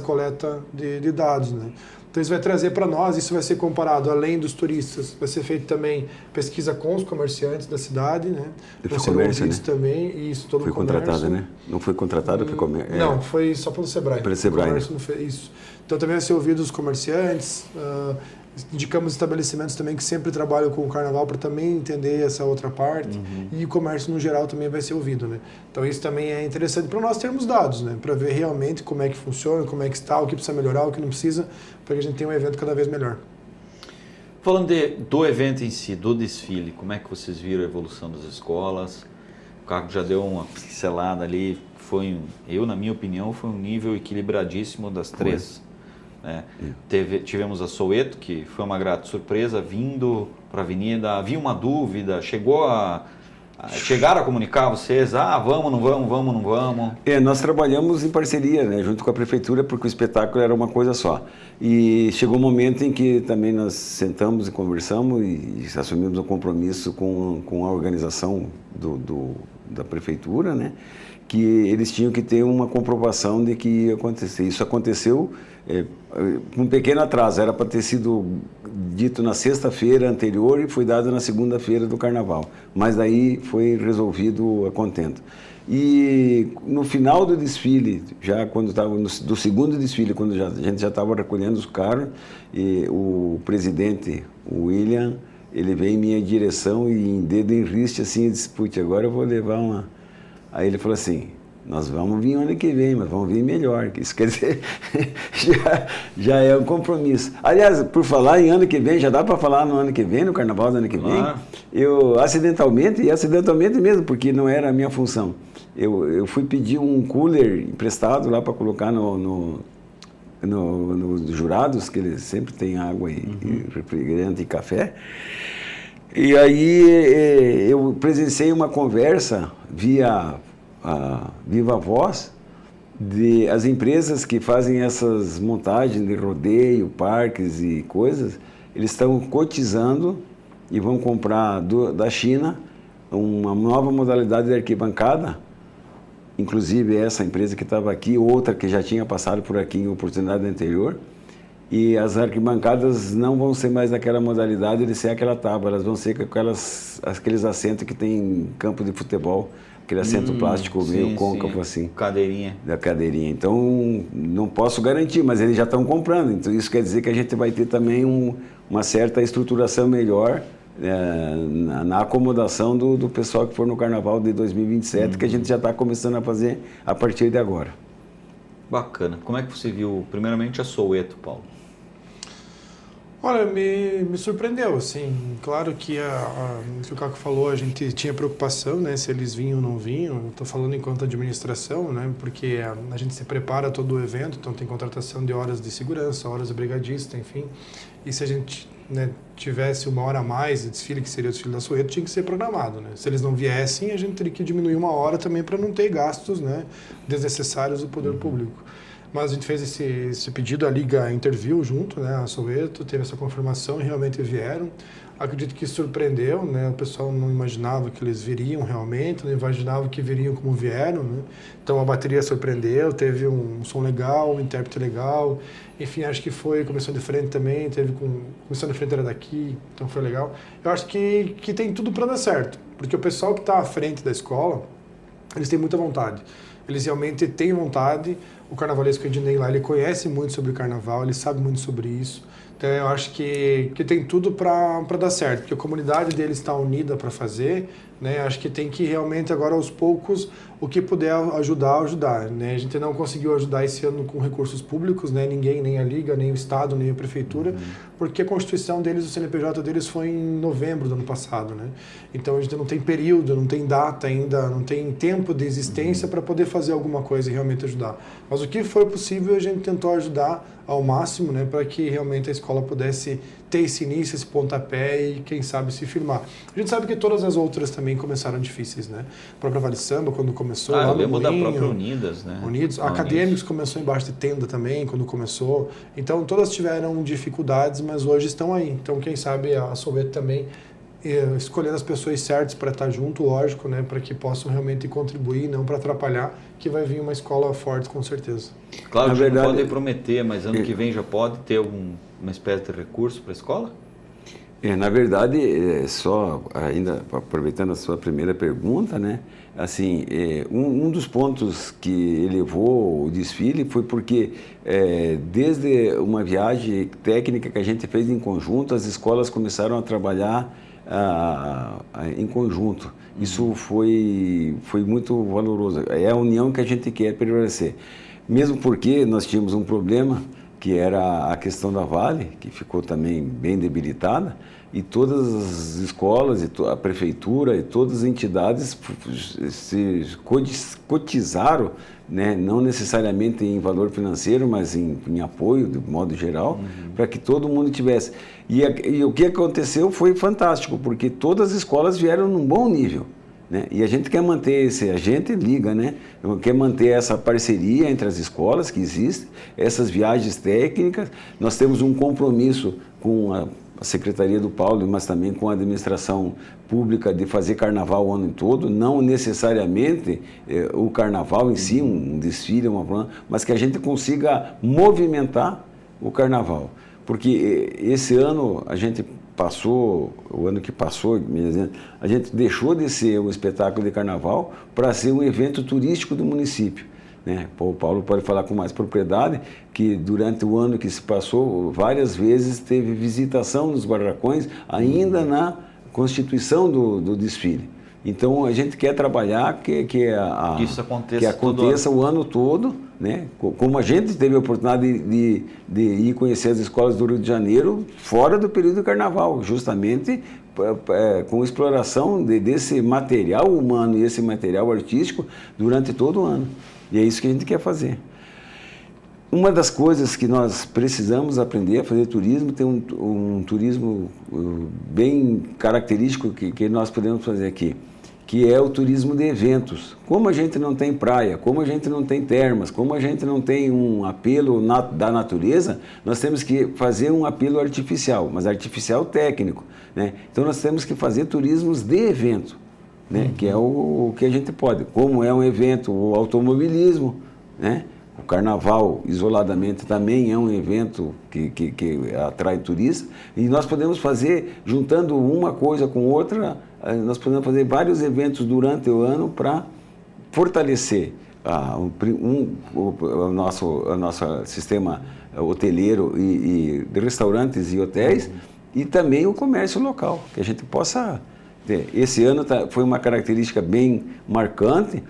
coleta de dados, né? Então, isso vai trazer para nós, isso vai ser comparado, além dos turistas, vai ser feito também pesquisa com os comerciantes da cidade, né? Foi comércio, né? Também, e isso, todo foi o comércio. Contratada, né? Não foi contratada, foi comércio. Não, foi só pelo Sebrae. Pelo Sebrae. O comércio não fez isso. Então, também vai ser ouvido os comerciantes, indicamos estabelecimentos também que sempre trabalham com o carnaval para também entender essa outra parte, e o comércio no geral também vai ser ouvido, né? Então isso também é interessante para nós termos dados, né? Para ver realmente como é que funciona, como é que está, o que precisa melhorar, o que não precisa, para que a gente tenha um evento cada vez melhor. Falando do evento em si, do desfile, como é que vocês viram a evolução das escolas? O Caco já deu uma pincelada ali, na minha opinião, foi um nível equilibradíssimo das três. Né? Tivemos a Soweto, que foi uma grata surpresa, vindo para a avenida, havia uma dúvida, chegou a Chegaram a comunicar vocês? Vamos, não vamos, vamos, não vamos? Nós trabalhamos em parceria, né, junto com a prefeitura, porque o espetáculo era uma coisa só. E chegou um momento em que também nós sentamos e conversamos e assumimos um compromisso com a organização da prefeitura, né, que eles tinham que ter uma comprovação de que ia acontecer. Isso aconteceu com um pequeno atraso, era para ter sido dito na sexta-feira anterior e foi dado na segunda-feira do carnaval, mas daí foi resolvido a contento. E no final do desfile, já quando estava do segundo desfile, quando a gente já estava recolhendo os carros, e o presidente, o William, ele veio em minha direção e em dedo em riste assim, disse, putz, agora eu vou levar uma... Aí ele falou assim, nós vamos vir ano que vem, mas vamos vir melhor. Isso quer dizer, já é um compromisso. Aliás, por falar em ano que vem, já dá para falar no ano que vem, no carnaval do ano que vem? Eu acidentalmente mesmo, porque não era a minha função, eu fui pedir um cooler emprestado lá para colocar nos jurados, que eles sempre têm água e refrigerante e café. E aí eu presenciei uma conversa via Viva Voz de as empresas que fazem essas montagens de rodeio, parques e coisas, eles estão cotizando e vão comprar da China uma nova modalidade de arquibancada, inclusive essa empresa que estava aqui, outra que já tinha passado por aqui em oportunidade anterior, e as arquibancadas não vão ser mais naquela modalidade de ser aquela tábua, elas vão ser com aqueles assentos que tem em campo de futebol, aquele assento plástico meio côncavo assim. Cadeirinha. Da cadeirinha. Então, não posso garantir, mas eles já estão comprando. Então, isso quer dizer que a gente vai ter também uma certa estruturação melhor na acomodação do pessoal que for no Carnaval de 2027, que a gente já está começando a fazer a partir de agora. Bacana. Como é que você viu, primeiramente, a Soweto, Paulo? Olha, me surpreendeu, assim, claro que o que o Caco falou, a gente tinha preocupação, né, se eles vinham ou não vinham, estou falando enquanto administração, né, porque a gente se prepara todo o evento, então tem contratação de horas de segurança, horas de brigadista, enfim, e se a gente, né, tivesse uma hora a mais de desfile, que seria o desfile da Soweto, tinha que ser programado, né, se eles não viessem, a gente teria que diminuir uma hora também para não ter gastos, né, desnecessários do poder público. Mas a gente fez esse pedido, a Liga interviu junto, né, a Soweto, teve essa confirmação e realmente vieram. Acredito que surpreendeu, né, o pessoal não imaginava que eles viriam realmente, não imaginava que viriam como vieram, né. Então a bateria surpreendeu, teve um som legal, um intérprete legal, enfim, acho que foi comissão de frente também, teve comissão de frente era daqui, então foi legal. Eu acho que tem tudo para dar certo, porque o pessoal que está à frente da escola, eles têm muita vontade. Eles realmente têm vontade. O carnavalesco Ednei lá, ele conhece muito sobre o carnaval, ele sabe muito sobre isso. Então eu acho que tem tudo para dar certo, porque a comunidade deles está unida para fazer, né? Acho que tem que realmente agora aos poucos o que puder ajudar, né? A gente não conseguiu ajudar esse ano com recursos públicos, né? Ninguém, nem a Liga, nem o Estado, nem a Prefeitura, porque a constituição deles, o CNPJ deles foi em novembro do ano passado, né? Então a gente não tem período, não tem data ainda, não tem tempo de existência para poder fazer alguma coisa e realmente ajudar. Mas o que foi possível a gente tentou ajudar ao máximo, né? Para que realmente a escola pudesse ter esse início, esse pontapé e quem sabe se firmar. A gente sabe que todas as outras também começaram difíceis, né? A própria Vale Samba, quando começou, lá eu lembro no Moinho, da própria Unidas, né? Unidos, Acadêmicos começou embaixo de tenda também, quando começou. Então, todas tiveram dificuldades, mas hoje estão aí. Então, quem sabe a Soweto também escolhendo as pessoas certas para estar junto, lógico, né? Para que possam realmente contribuir, não para atrapalhar, que vai vir uma escola forte, com certeza. Claro, a gente não pode prometer, mas ano que vem já pode ter uma espécie de recurso para a escola? Na verdade, só ainda aproveitando a sua primeira pergunta, né? Assim, um dos pontos que elevou o desfile foi porque desde uma viagem técnica que a gente fez em conjunto, as escolas começaram a trabalhar em conjunto. Isso foi muito valoroso. É a união que a gente quer prevalecer. Mesmo porque nós tínhamos um problema, que era a questão da Vale, que ficou também bem debilitada, e todas as escolas, e a prefeitura, e todas as entidades se cotizaram, né, não necessariamente em valor financeiro, mas em apoio, de modo geral, para que todo mundo tivesse. E o que aconteceu foi fantástico, porque todas as escolas vieram num bom nível. né? E a gente quer manter a gente liga, né? Quer manter essa parceria entre as escolas que existem, essas viagens técnicas. Nós temos um compromisso com a Secretaria do Paulo, mas também com a administração pública de fazer carnaval o ano todo, não necessariamente o carnaval em si, um desfile, mas que a gente consiga movimentar o carnaval. Porque esse ano a gente passou, o ano que passou, a gente deixou de ser um espetáculo de carnaval para ser um evento turístico do município, né? O Paulo pode falar com mais propriedade que durante o ano que se passou, várias vezes teve visitação nos barracões, ainda na constituição do desfile. Então a gente quer trabalhar que isso aconteça, o ano todo, né? Como a gente teve a oportunidade de ir conhecer as escolas do Rio de Janeiro fora do período do carnaval, justamente com exploração desse material humano e esse material artístico durante todo o ano. E é isso que a gente quer fazer. Uma das coisas que nós precisamos aprender a fazer turismo, tem um turismo bem característico que nós podemos fazer aqui, que é o turismo de eventos. Como a gente não tem praia, como a gente não tem termas, como a gente não tem um apelo da natureza, nós temos que fazer um apelo artificial, mas artificial técnico, né? Então nós temos que fazer turismos de evento, né? Que é o que a gente pode. Como é um evento, o automobilismo, né? O carnaval, isoladamente, também é um evento que atrai turistas. E nós podemos fazer, juntando uma coisa com outra, nós podemos fazer vários eventos durante o ano para fortalecer o nosso sistema hoteleiro e de restaurantes e hotéis, e também o comércio local, que a gente possa ter. Esse ano foi uma característica bem marcante.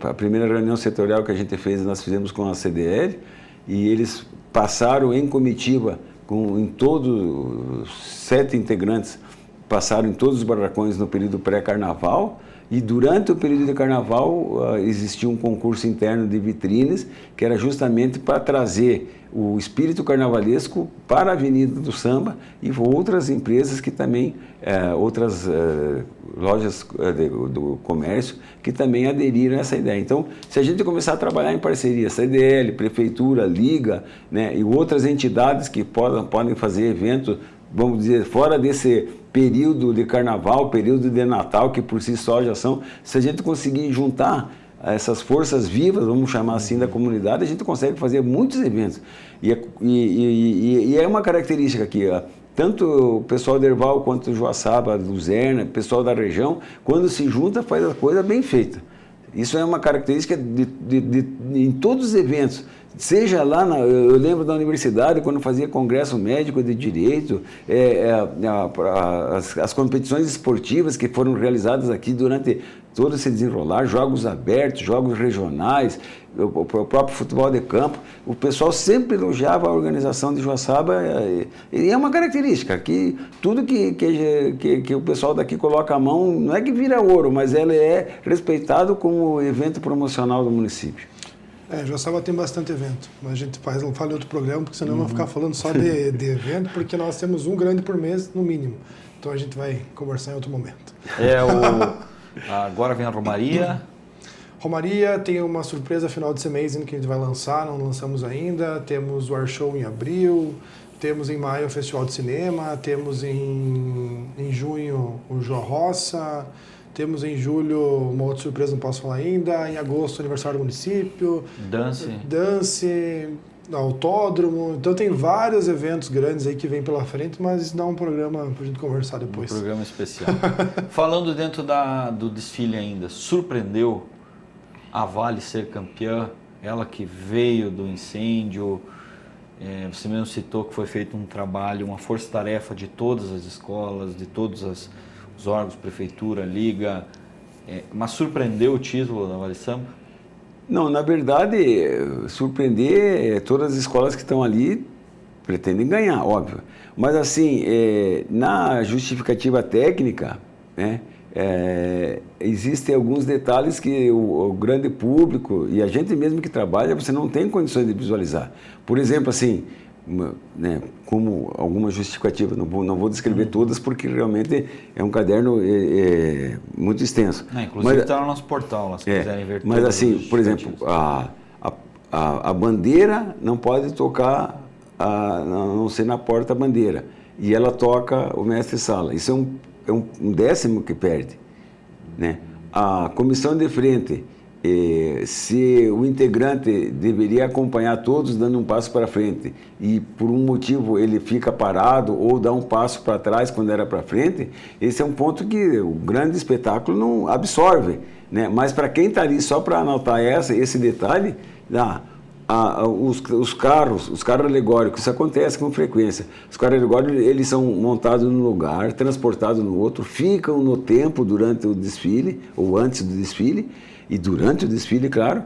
A primeira reunião setorial que a gente fez, nós fizemos com a CDL, e eles passaram em comitiva, em todos os 7 integrantes, passaram em todos os barracões no período pré-carnaval, e durante o período de carnaval existia um concurso interno de vitrines, que era justamente para trazer o espírito carnavalesco para a Avenida do Samba e outras empresas que também, outras lojas do comércio, que também aderiram a essa ideia. Então, se a gente começar a trabalhar em parceria, CDL, Prefeitura, Liga, né, e outras entidades que podem fazer eventos, vamos dizer, fora desse período de carnaval, período de Natal, que por si só já são, se a gente conseguir juntar essas forças vivas, vamos chamar assim, da comunidade, a gente consegue fazer muitos eventos. E é uma característica aqui, ó, tanto o pessoal de Erval quanto o Joaçaba, Luzerna, o pessoal da região, quando se junta, faz a coisa bem feita. Isso é uma característica em todos os eventos. Seja lá, eu lembro da universidade, quando fazia congresso médico de direito, as competições esportivas que foram realizadas aqui durante todo esse desenrolar, jogos abertos, jogos regionais, o próprio futebol de campo, o pessoal sempre elogiava a organização de Joaçaba, e é uma característica, que tudo que o pessoal daqui coloca a mão, não é que vira ouro, mas ele é respeitado como evento promocional do município. Joaçaba tem bastante evento, mas a gente não fala em outro programa, porque senão vamos ficar falando só de evento, porque nós temos um grande por mês, no mínimo. Então a gente vai conversar em outro momento. Agora vem a Romaria. Romaria tem uma surpresa final de semana que a gente vai lançar, não lançamos ainda. Temos o Art Show em abril, temos em maio o Festival de Cinema, temos em junho o João Roça, temos em julho uma outra surpresa, não posso falar ainda, em agosto o aniversário do município. Dance, autódromo, então tem vários eventos grandes aí que vem pela frente, mas isso dá um programa pra gente conversar depois. Um programa especial. Falando dentro do desfile ainda, surpreendeu a Vale ser campeã, ela que veio do incêndio, você mesmo citou que foi feito um trabalho, uma força-tarefa de todas as escolas, de todos os órgãos, prefeitura, liga, mas surpreendeu o título da Vale Samba? Não, na verdade, surpreender, todas as escolas que estão ali pretendem ganhar, óbvio. Mas assim, na justificativa técnica, né, existem alguns detalhes que o grande público e a gente mesmo que trabalha, você não tem condições de visualizar. Por exemplo, assim, né, como alguma justificativa. Não vou descrever todas, porque realmente é um caderno muito extenso. Inclusive está no nosso portal, lá, se quiserem ver. Mas assim, por exemplo, a bandeira não pode tocar, não ser na porta-bandeira. E ela toca o mestre-sala. Isso é um décimo que perde, né? A comissão de frente, se o integrante deveria acompanhar todos dando um passo para frente e por um motivo ele fica parado ou dá um passo para trás quando era para frente, esse é um ponto que o grande espetáculo não absorve, né? Mas para quem está ali só para anotar esse detalhe, os carros alegóricos, isso acontece com frequência. Os carros alegóricos, eles são montados num lugar, transportados no outro, ficam no tempo durante o desfile, ou antes do desfile, e durante o desfile, claro,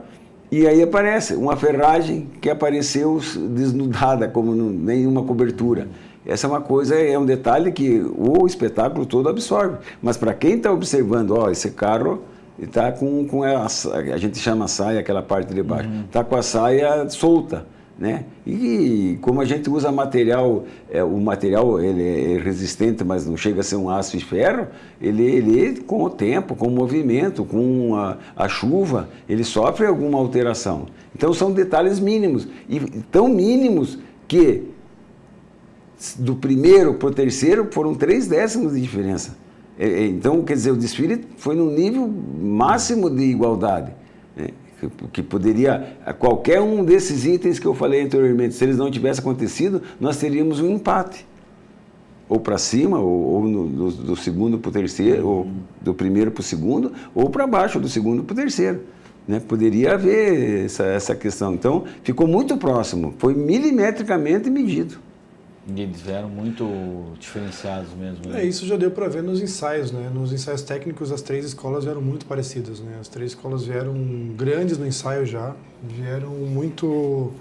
e aí aparece uma ferragem que apareceu desnudada, como nenhuma cobertura. Essa é uma coisa, é um detalhe que o espetáculo todo absorve. Mas para quem está observando, esse carro está com a gente chama saia, aquela parte de baixo, está com a saia solta, né? E como a gente usa material, o material ele é resistente, mas não chega a ser um aço e ferro, ele com o tempo, com o movimento, com a chuva, ele sofre alguma alteração. Então são detalhes mínimos, e tão mínimos que do primeiro para o terceiro foram 3 décimos de diferença. Então, quer dizer, o desfile foi num nível máximo de igualdade, né? Que poderia, qualquer um desses itens que eu falei anteriormente, se eles não tivessem acontecido, nós teríamos um empate. Ou para cima, ou do segundo para o terceiro, ou do primeiro para o segundo, ou para baixo, do segundo para o terceiro, né? Poderia haver essa questão. Então, ficou muito próximo, foi milimetricamente medido. E eles eram muito diferenciados mesmo. Né? Isso já deu para ver nos ensaios, né? Nos ensaios técnicos, as 3 escolas vieram muito parecidas, né? As 3 escolas vieram grandes no ensaio já, vieram muito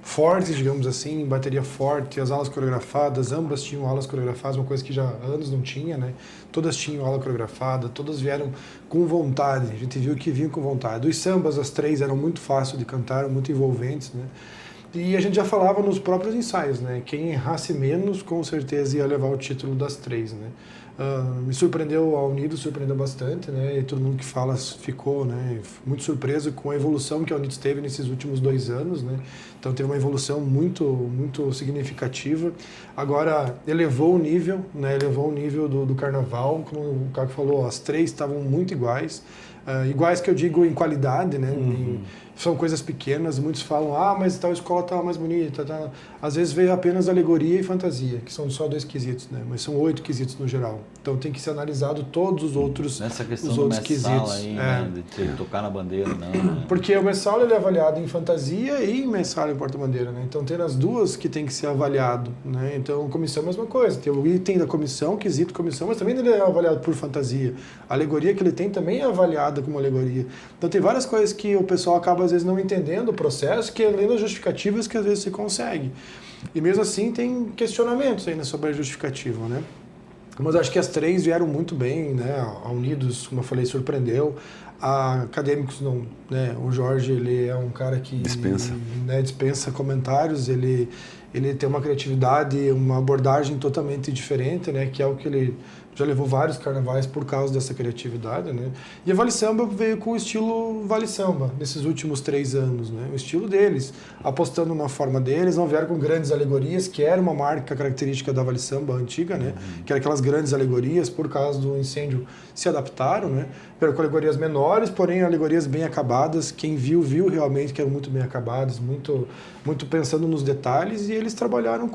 fortes, digamos assim, bateria forte, as aulas coreografadas, ambas tinham aulas coreografadas, uma coisa que já há anos não tinha, né? Todas tinham aula coreografada, todas vieram com vontade, a gente viu que vinham com vontade. Os sambas, as 3 eram muito fáceis de cantar, muito envolventes, né? E a gente já falava nos próprios ensaios, né? Quem errasse menos, com certeza ia levar o título das 3, né? Me surpreendeu, a Unidos surpreendeu bastante, né? E todo mundo que fala ficou, né, muito surpreso com a evolução que a Unidos teve nesses últimos 2 anos, né? Então teve uma evolução muito significativa. Agora elevou o nível, né? Elevou o nível do carnaval, como o Caco falou, as 3 estavam muito iguais. Iguais que eu digo em qualidade, né? São coisas pequenas, muitos falam, mas tal escola está mais bonita. Tá. Às vezes veio apenas alegoria e fantasia, que são só 2 quesitos, né? Mas são 8 quesitos no geral. Então tem que ser analisado todos os outros quesitos. Nessa questão do mestre-sala aí, né? De tocar na bandeira, não. Né? Porque o mestre-sala ele é avaliado em fantasia e em mestre-sala em porta-bandeira, né? Então tem as duas que tem que ser avaliado, né? Então comissão é a mesma coisa. Tem o item da comissão, quesito comissão, mas também ele é avaliado por fantasia. A alegoria que ele tem também é avaliada como alegoria. Então tem várias coisas que o pessoal acaba às vezes não entendendo o processo, que além das justificativas que às vezes se consegue. E mesmo assim tem questionamentos ainda sobre a justificativa, né? Mas acho que as 3 vieram muito bem, né? A Unidos, como eu falei, surpreendeu. A Acadêmicos não, né? O Jorge, ele é um cara que dispensa comentários, ele tem uma criatividade, uma abordagem totalmente diferente, né? Que é o que ele já levou vários carnavais por causa dessa criatividade, né? E a Vale Samba veio com o estilo Vale Samba nesses últimos 3 anos, né? O estilo deles, apostando na forma deles, não vieram com grandes alegorias, que era uma marca característica da Vale Samba antiga, né? Que era aquelas grandes alegorias, por causa do incêndio se adaptaram, né? Vieram com alegorias menores, porém alegorias bem acabadas. Quem viu realmente que eram muito bem acabadas, muito pensando nos detalhes, e eles trabalharam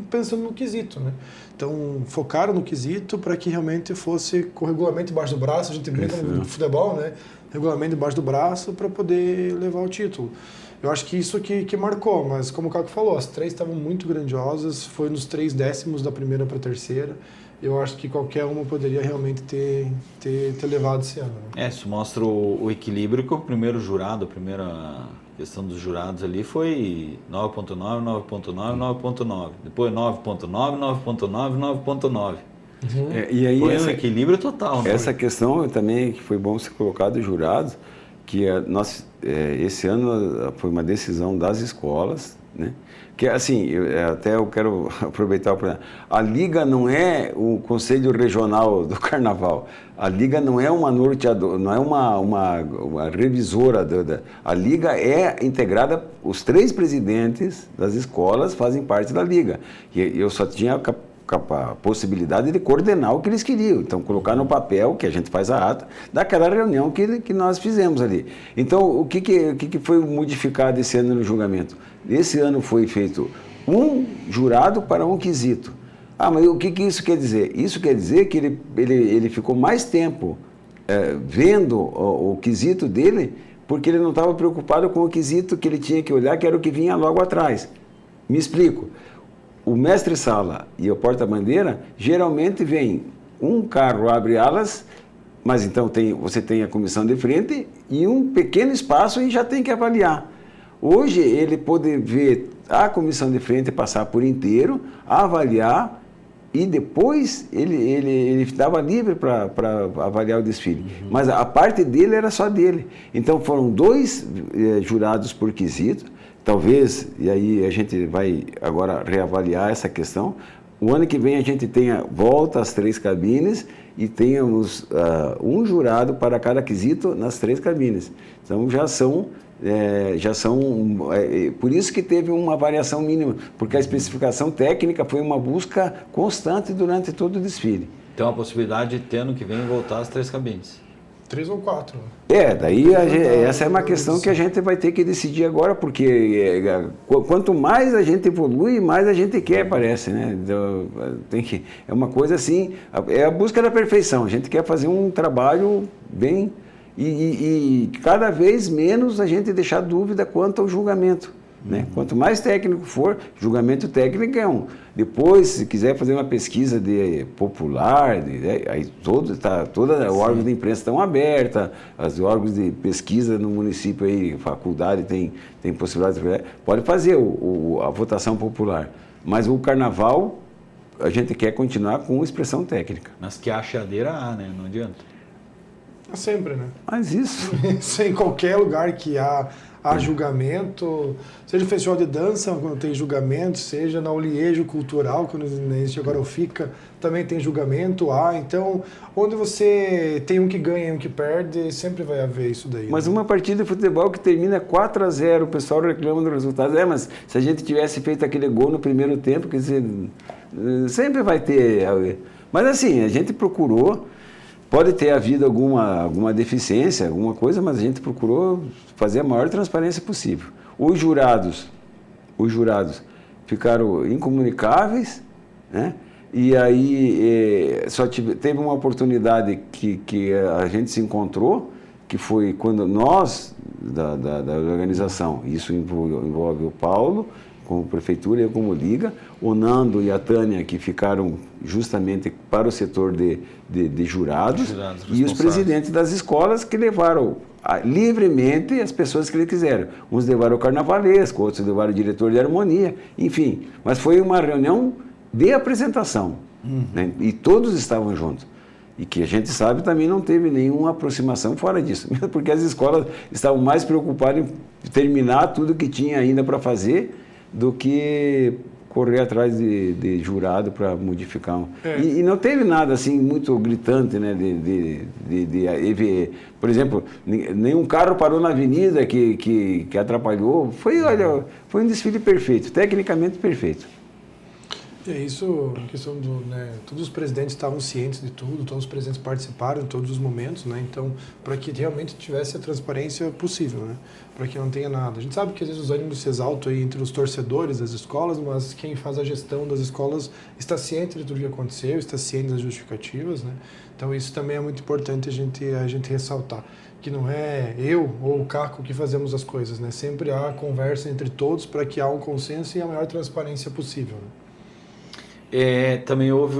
pensando no quesito, né? Então, focaram no quesito para que realmente fosse com o regulamento embaixo do braço. A gente brinca no futebol, né? Regulamento embaixo do braço para poder levar o título. Eu acho que isso que marcou, mas como o Caco falou, as 3 estavam muito grandiosas, foi nos 3 décimos da primeira para a terceira. Eu acho que qualquer uma poderia realmente ter levado esse ano. Né? Isso mostra o equilíbrio que o primeiro jurado, a primeira questão dos jurados ali foi 9.9, 9.9, 9.9. Depois 9.9, 9.9, 9.9. E aí foi um equilíbrio total. Né? Essa questão também que foi bom ser colocado os jurados, que esse ano foi uma decisão das escolas, né? Que assim, eu quero aproveitar o programa. A Liga não é o Conselho Regional do Carnaval. A Liga não é uma norteadora, não é uma revisora. A Liga é integrada, os 3 presidentes das escolas fazem parte da Liga. E eu só tinha a possibilidade de coordenar o que eles queriam. Então, colocar no papel, que a gente faz a ata, daquela reunião que nós fizemos ali. Então, o que foi modificado esse ano no julgamento? Esse ano foi feito um jurado para um quesito. Ah, mas o que isso quer dizer? Isso quer dizer que ele ficou mais tempo vendo o quesito dele, porque ele não estava preocupado com o quesito que ele tinha que olhar, que era o que vinha logo atrás. Me explico. O mestre-sala e o porta-bandeira, geralmente vem um carro abre alas, mas então você tem a comissão de frente e um pequeno espaço e já tem que avaliar. Hoje ele pode ver a comissão de frente passar por inteiro, avaliar e depois ele dava livre para avaliar o desfile. Mas a parte dele era só dele. Então foram 2 jurados por quesito. Talvez, e aí a gente vai agora reavaliar essa questão, o ano que vem a gente volta às 3 cabines e tenhamos um jurado para cada quesito nas 3 cabines. Então já são, por isso que teve uma variação mínima, porque a especificação técnica foi uma busca constante durante todo o desfile. Tem uma possibilidade de ter ano que vem voltar às 3 cabines. 3 ou 4. Daí essa é uma questão que a gente vai ter que decidir agora, porque quanto mais a gente evolui, mais a gente quer, parece, né? Então, é uma coisa assim, é a busca da perfeição. A gente quer fazer um trabalho bem e cada vez menos a gente deixar dúvida quanto ao julgamento. Né? Quanto mais técnico for, julgamento técnico é um. Depois, se quiser fazer uma pesquisa popular, aí toda o órgão de imprensa estão aberta, os órgãos de pesquisa no município, aí, faculdade tem possibilidade de pode fazer a votação popular. Mas o carnaval, a gente quer continuar com expressão técnica. Mas que a achadeira há, né? Não adianta. Sempre, né? Mas isso... Em qualquer lugar que há julgamento, seja no festival de dança, quando tem julgamento, seja na Oliejo Cultural, quando existe agora o FICA, também tem julgamento, então, onde você tem um que ganha e um que perde, sempre vai haver isso daí. Mas né? uma partida de futebol que termina 4-0, o pessoal reclama do resultado. Mas se a gente tivesse feito aquele gol no primeiro tempo, quer dizer, sempre vai ter... Mas assim, a gente procurou... Pode ter havido alguma deficiência, alguma coisa, mas a gente procurou fazer a maior transparência possível. Os jurados ficaram incomunicáveis, né? E aí só teve uma oportunidade que a gente se encontrou, que foi quando nós, da organização, isso envolve o Paulo, como prefeitura e eu como liga, o Nando e a Tânia, que ficaram justamente para o setor de jurados e os presidentes das escolas que levaram livremente as pessoas que eles quiseram. Uns levaram o carnavalesco, outros levaram o diretor de harmonia, enfim. Mas foi uma reunião de apresentação, né? E todos estavam juntos. E que a gente sabe também não teve nenhuma aproximação fora disso, mesmo porque as escolas estavam mais preocupadas em terminar tudo que tinha ainda para fazer do que correr atrás de jurado para modificar. E não teve nada assim muito gritante, né? Por exemplo, nenhum carro parou na avenida que atrapalhou. Foi um desfile perfeito, tecnicamente perfeito. É isso, a questão todos os presidentes estavam cientes de tudo, todos os presidentes participaram em todos os momentos, né? Então, para que realmente tivesse a transparência possível, né? Para que não tenha nada. A gente sabe que às vezes os ânimos se exaltam aí entre os torcedores das escolas, mas quem faz a gestão das escolas está ciente de tudo que aconteceu, está ciente das justificativas, né? Então, isso também é muito importante a gente ressaltar, que não é eu ou o Caco que fazemos as coisas, né? Sempre há conversa entre todos para que há um consenso e a maior transparência possível, né? Também houve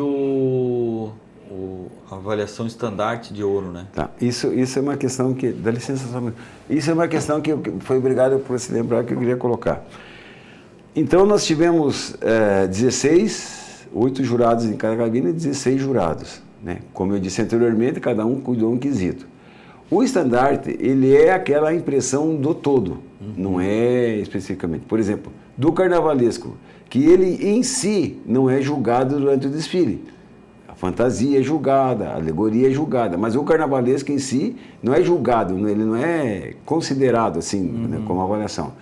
a avaliação estandarte de ouro, né? Tá. Isso é uma questão que... Dá licença só. Isso é uma questão que foi obrigado por se lembrar que eu queria colocar. Então, nós tivemos 8 jurados em cada cabine e 16 jurados, né? Como eu disse anteriormente, cada um cuidou um quesito. O estandarte, ele é aquela impressão do todo, não é especificamente. Por exemplo, do carnavalesco, que ele em si não é julgado durante o desfile. A fantasia é julgada, a alegoria é julgada, mas o carnavalesco em si não é julgado, ele não é considerado assim, né, como avaliação.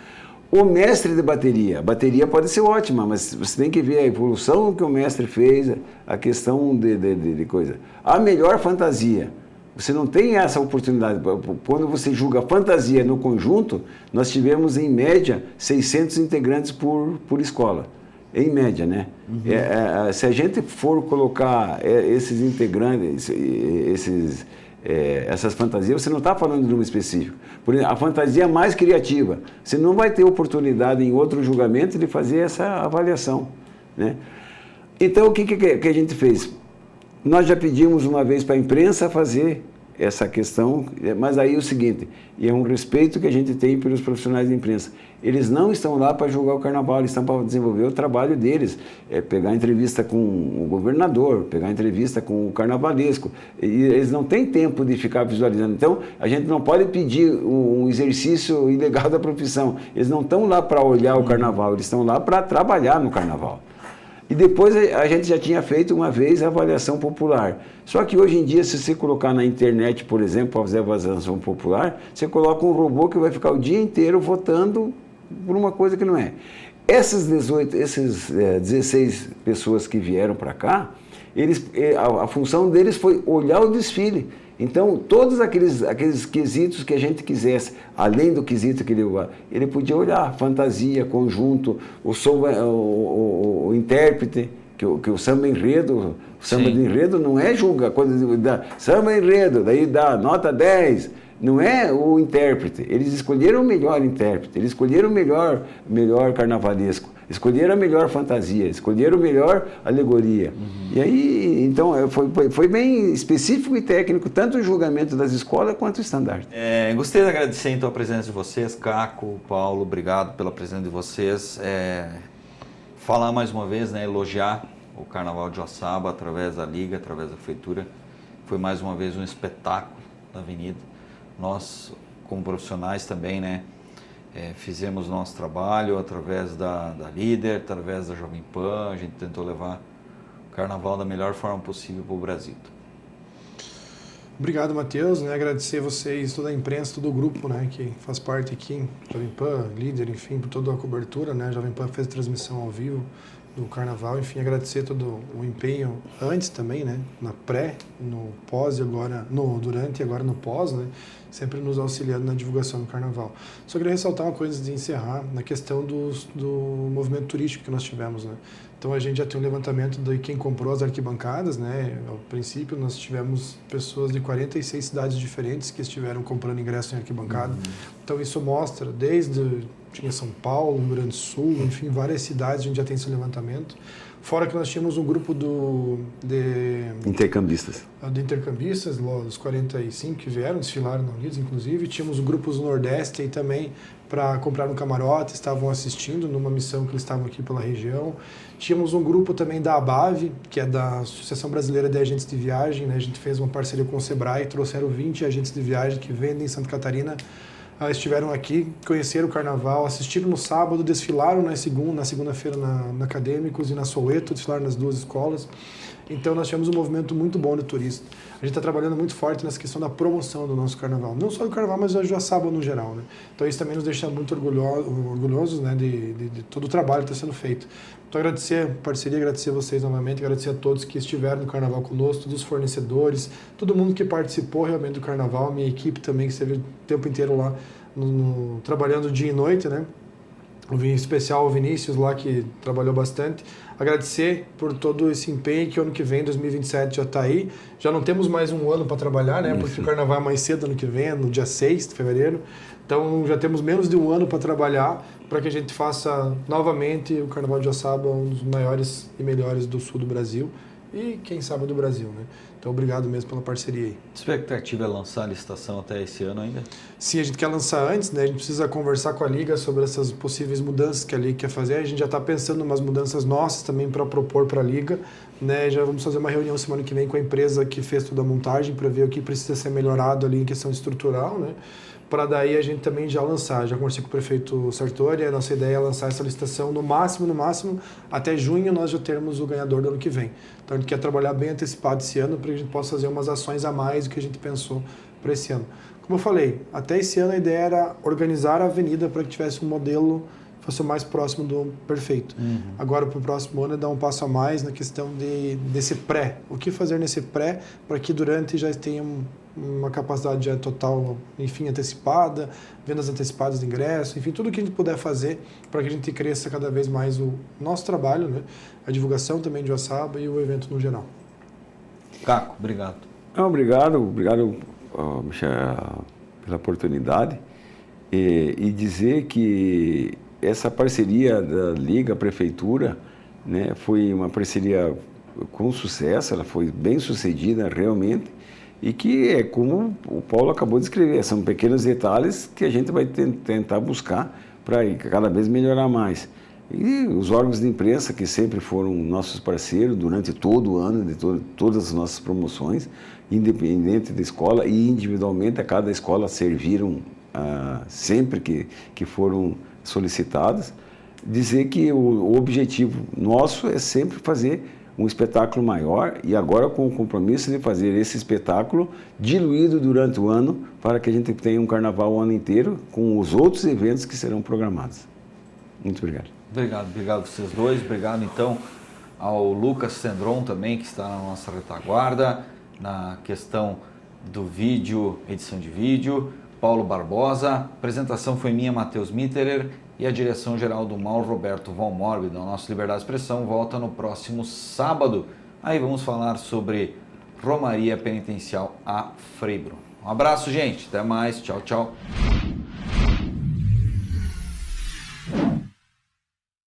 O mestre de bateria, a bateria pode ser ótima, mas você tem que ver a evolução que o mestre fez, a questão de coisa. A melhor fantasia, você não tem essa oportunidade. Quando você julga fantasia no conjunto, nós tivemos em média 600 integrantes por escola. Em média, né? Se a gente for colocar esses integrantes, essas fantasias, você não está falando de uma específica. Por exemplo, a fantasia mais criativa, você não vai ter oportunidade em outro julgamento de fazer essa avaliação, né? Então, o que a gente fez? Nós já pedimos uma vez para a imprensa fazer essa questão, mas aí é o seguinte, e é um respeito que a gente tem pelos profissionais de imprensa, eles não estão lá para julgar o carnaval, eles estão para desenvolver o trabalho deles, pegar entrevista com o governador, pegar entrevista com o carnavalesco, e eles não têm tempo de ficar visualizando. Então, a gente não pode pedir um exercício ilegal da profissão, eles não estão lá para olhar o carnaval, eles estão lá para trabalhar no carnaval. E depois a gente já tinha feito uma vez a avaliação popular. Só que hoje em dia, se você colocar na internet, por exemplo, para fazer a avaliação popular, você coloca um robô que vai ficar o dia inteiro votando por uma coisa que não é. Essas 16 pessoas que vieram para cá, a função deles foi olhar o desfile. Então, todos aqueles quesitos que a gente quisesse, além do quesito que ele podia olhar, fantasia, conjunto, o intérprete, que o samba enredo, o samba de enredo não é julga, quando dá samba enredo, daí dá nota 10, não é o intérprete, eles escolheram o melhor intérprete, eles escolheram o melhor carnavalesco, escolheram a melhor fantasia, escolheram a melhor alegoria. E aí, então, foi bem específico e técnico, tanto o julgamento das escolas quanto o estandarte. Gostaria de agradecer, então, a presença de vocês, Caco, Paulo, obrigado pela presença de vocês. Falar mais uma vez, né, elogiar o Carnaval de Joaçaba através da Liga, através da Prefeitura. Foi mais uma vez um espetáculo da Avenida. Nós, como profissionais também, né, fizemos nosso trabalho através da Líder, através da Jovem Pan, a gente tentou levar o Carnaval da melhor forma possível para o Brasil. Obrigado, Matheus, né? Agradecer vocês, toda a imprensa, todo o grupo, né, que faz parte aqui, Jovem Pan, Líder, enfim, por toda a cobertura, né? A Jovem Pan fez transmissão ao vivo do Carnaval, enfim, agradecer todo o empenho antes também, né, na pré, no pós e agora, durante e agora no pós, né, sempre nos auxiliando na divulgação do Carnaval. Só queria ressaltar uma coisa antes de encerrar, na questão do movimento turístico que nós tivemos, né. Então a gente já tem um levantamento de quem comprou as arquibancadas, né, ao princípio nós tivemos pessoas de 46 cidades diferentes que estiveram comprando ingresso em arquibancada, então isso mostra tinha São Paulo, Rio Grande do Sul, enfim, várias cidades a gente já tem esse levantamento. Fora que nós tínhamos um grupo de intercambistas, os 45 que vieram, desfilaram na Unidos, inclusive. Tínhamos grupos do Nordeste aí também para comprar no camarote, estavam assistindo numa missão que eles estavam aqui pela região. Tínhamos um grupo também da ABAV, que é da Associação Brasileira de Agentes de Viagem, né? A gente fez uma parceria com o Sebrae, trouxeram 20 agentes de viagem que vendem em Santa Catarina. Estiveram aqui, conheceram o Carnaval, assistiram no sábado, desfilaram na segunda-feira na Acadêmicos e na Soweto, desfilaram nas duas escolas. Então nós tivemos um movimento muito bom de turista. A gente está trabalhando muito forte nessa questão da promoção do nosso Carnaval. Não só do Carnaval, mas da Joaçaba no geral, né? Então isso também nos deixa muito orgulhosos, né, de todo o trabalho que está sendo feito. Então agradecer a parceria, agradecer a vocês novamente, agradecer a todos que estiveram no Carnaval conosco, todos os fornecedores, todo mundo que participou realmente do Carnaval, minha equipe também que esteve o tempo inteiro lá trabalhando dia e noite, né? Em especial o Vinícius lá que trabalhou bastante. Agradecer por todo esse empenho que o ano que vem, 2027, já está aí. Já não temos mais um ano para trabalhar, né? Porque o Carnaval é mais cedo ano que vem, no dia 6 de fevereiro. Então já temos menos de um ano para trabalhar para que a gente faça novamente o Carnaval de Joaçaba um dos maiores e melhores do sul do Brasil e quem sabe do Brasil, né? Então obrigado mesmo pela parceria aí. A expectativa é lançar a licitação até esse ano ainda? Sim, a gente quer lançar antes, né? A gente precisa conversar com a Liga sobre essas possíveis mudanças que a Liga quer fazer. A gente já está pensando em umas mudanças nossas também para propor para a Liga, né? Já vamos fazer uma reunião semana que vem com a empresa que fez toda a montagem para ver o que precisa ser melhorado ali em questão estrutural, né? para daí a gente também já lançar. Já conversei com o prefeito Sartori, a nossa ideia é lançar essa licitação no máximo, até junho nós já termos o ganhador do ano que vem. Então a gente quer trabalhar bem antecipado esse ano para que a gente possa fazer umas ações a mais do que a gente pensou para esse ano. Como eu falei, até esse ano a ideia era organizar a avenida para que tivesse um modelo que fosse o mais próximo do perfeito. Agora, para o próximo ano, é dar um passo a mais na questão desse pré. O que fazer nesse pré para que durante já tenha uma capacidade já total, enfim, antecipada, vendas antecipadas de ingresso, enfim, tudo que a gente puder fazer para que a gente cresça cada vez mais o nosso trabalho, né? A divulgação também de Joaçaba e o evento no geral. Caco, obrigado. Obrigado, Michel, pela oportunidade e dizer que essa parceria da Liga Prefeitura, né, foi uma parceria com sucesso, ela foi bem sucedida realmente e que é como o Paulo acabou de escrever, são pequenos detalhes que a gente vai tentar buscar para cada vez melhorar mais. E os órgãos de imprensa que sempre foram nossos parceiros durante todo o ano, de todas as nossas promoções, independente da escola e individualmente a cada escola serviram sempre que foram solicitadas, dizer que o objetivo nosso é sempre fazer um espetáculo maior e agora com o compromisso de fazer esse espetáculo diluído durante o ano para que a gente tenha um carnaval o ano inteiro com os outros eventos que serão programados. Muito obrigado. Obrigado a vocês dois. Obrigado então ao Lucas Sendron também, que está na nossa retaguarda, na questão do vídeo, edição de vídeo. Paulo Barbosa, a apresentação foi minha, Matheus Mitterer, e a direção geral do Mauro Roberto Valmórbido. O nosso Liberdade de Expressão volta no próximo sábado. Aí vamos falar sobre Romaria Penitencial a Frei Bruno. Um abraço, gente. Até mais. Tchau, tchau.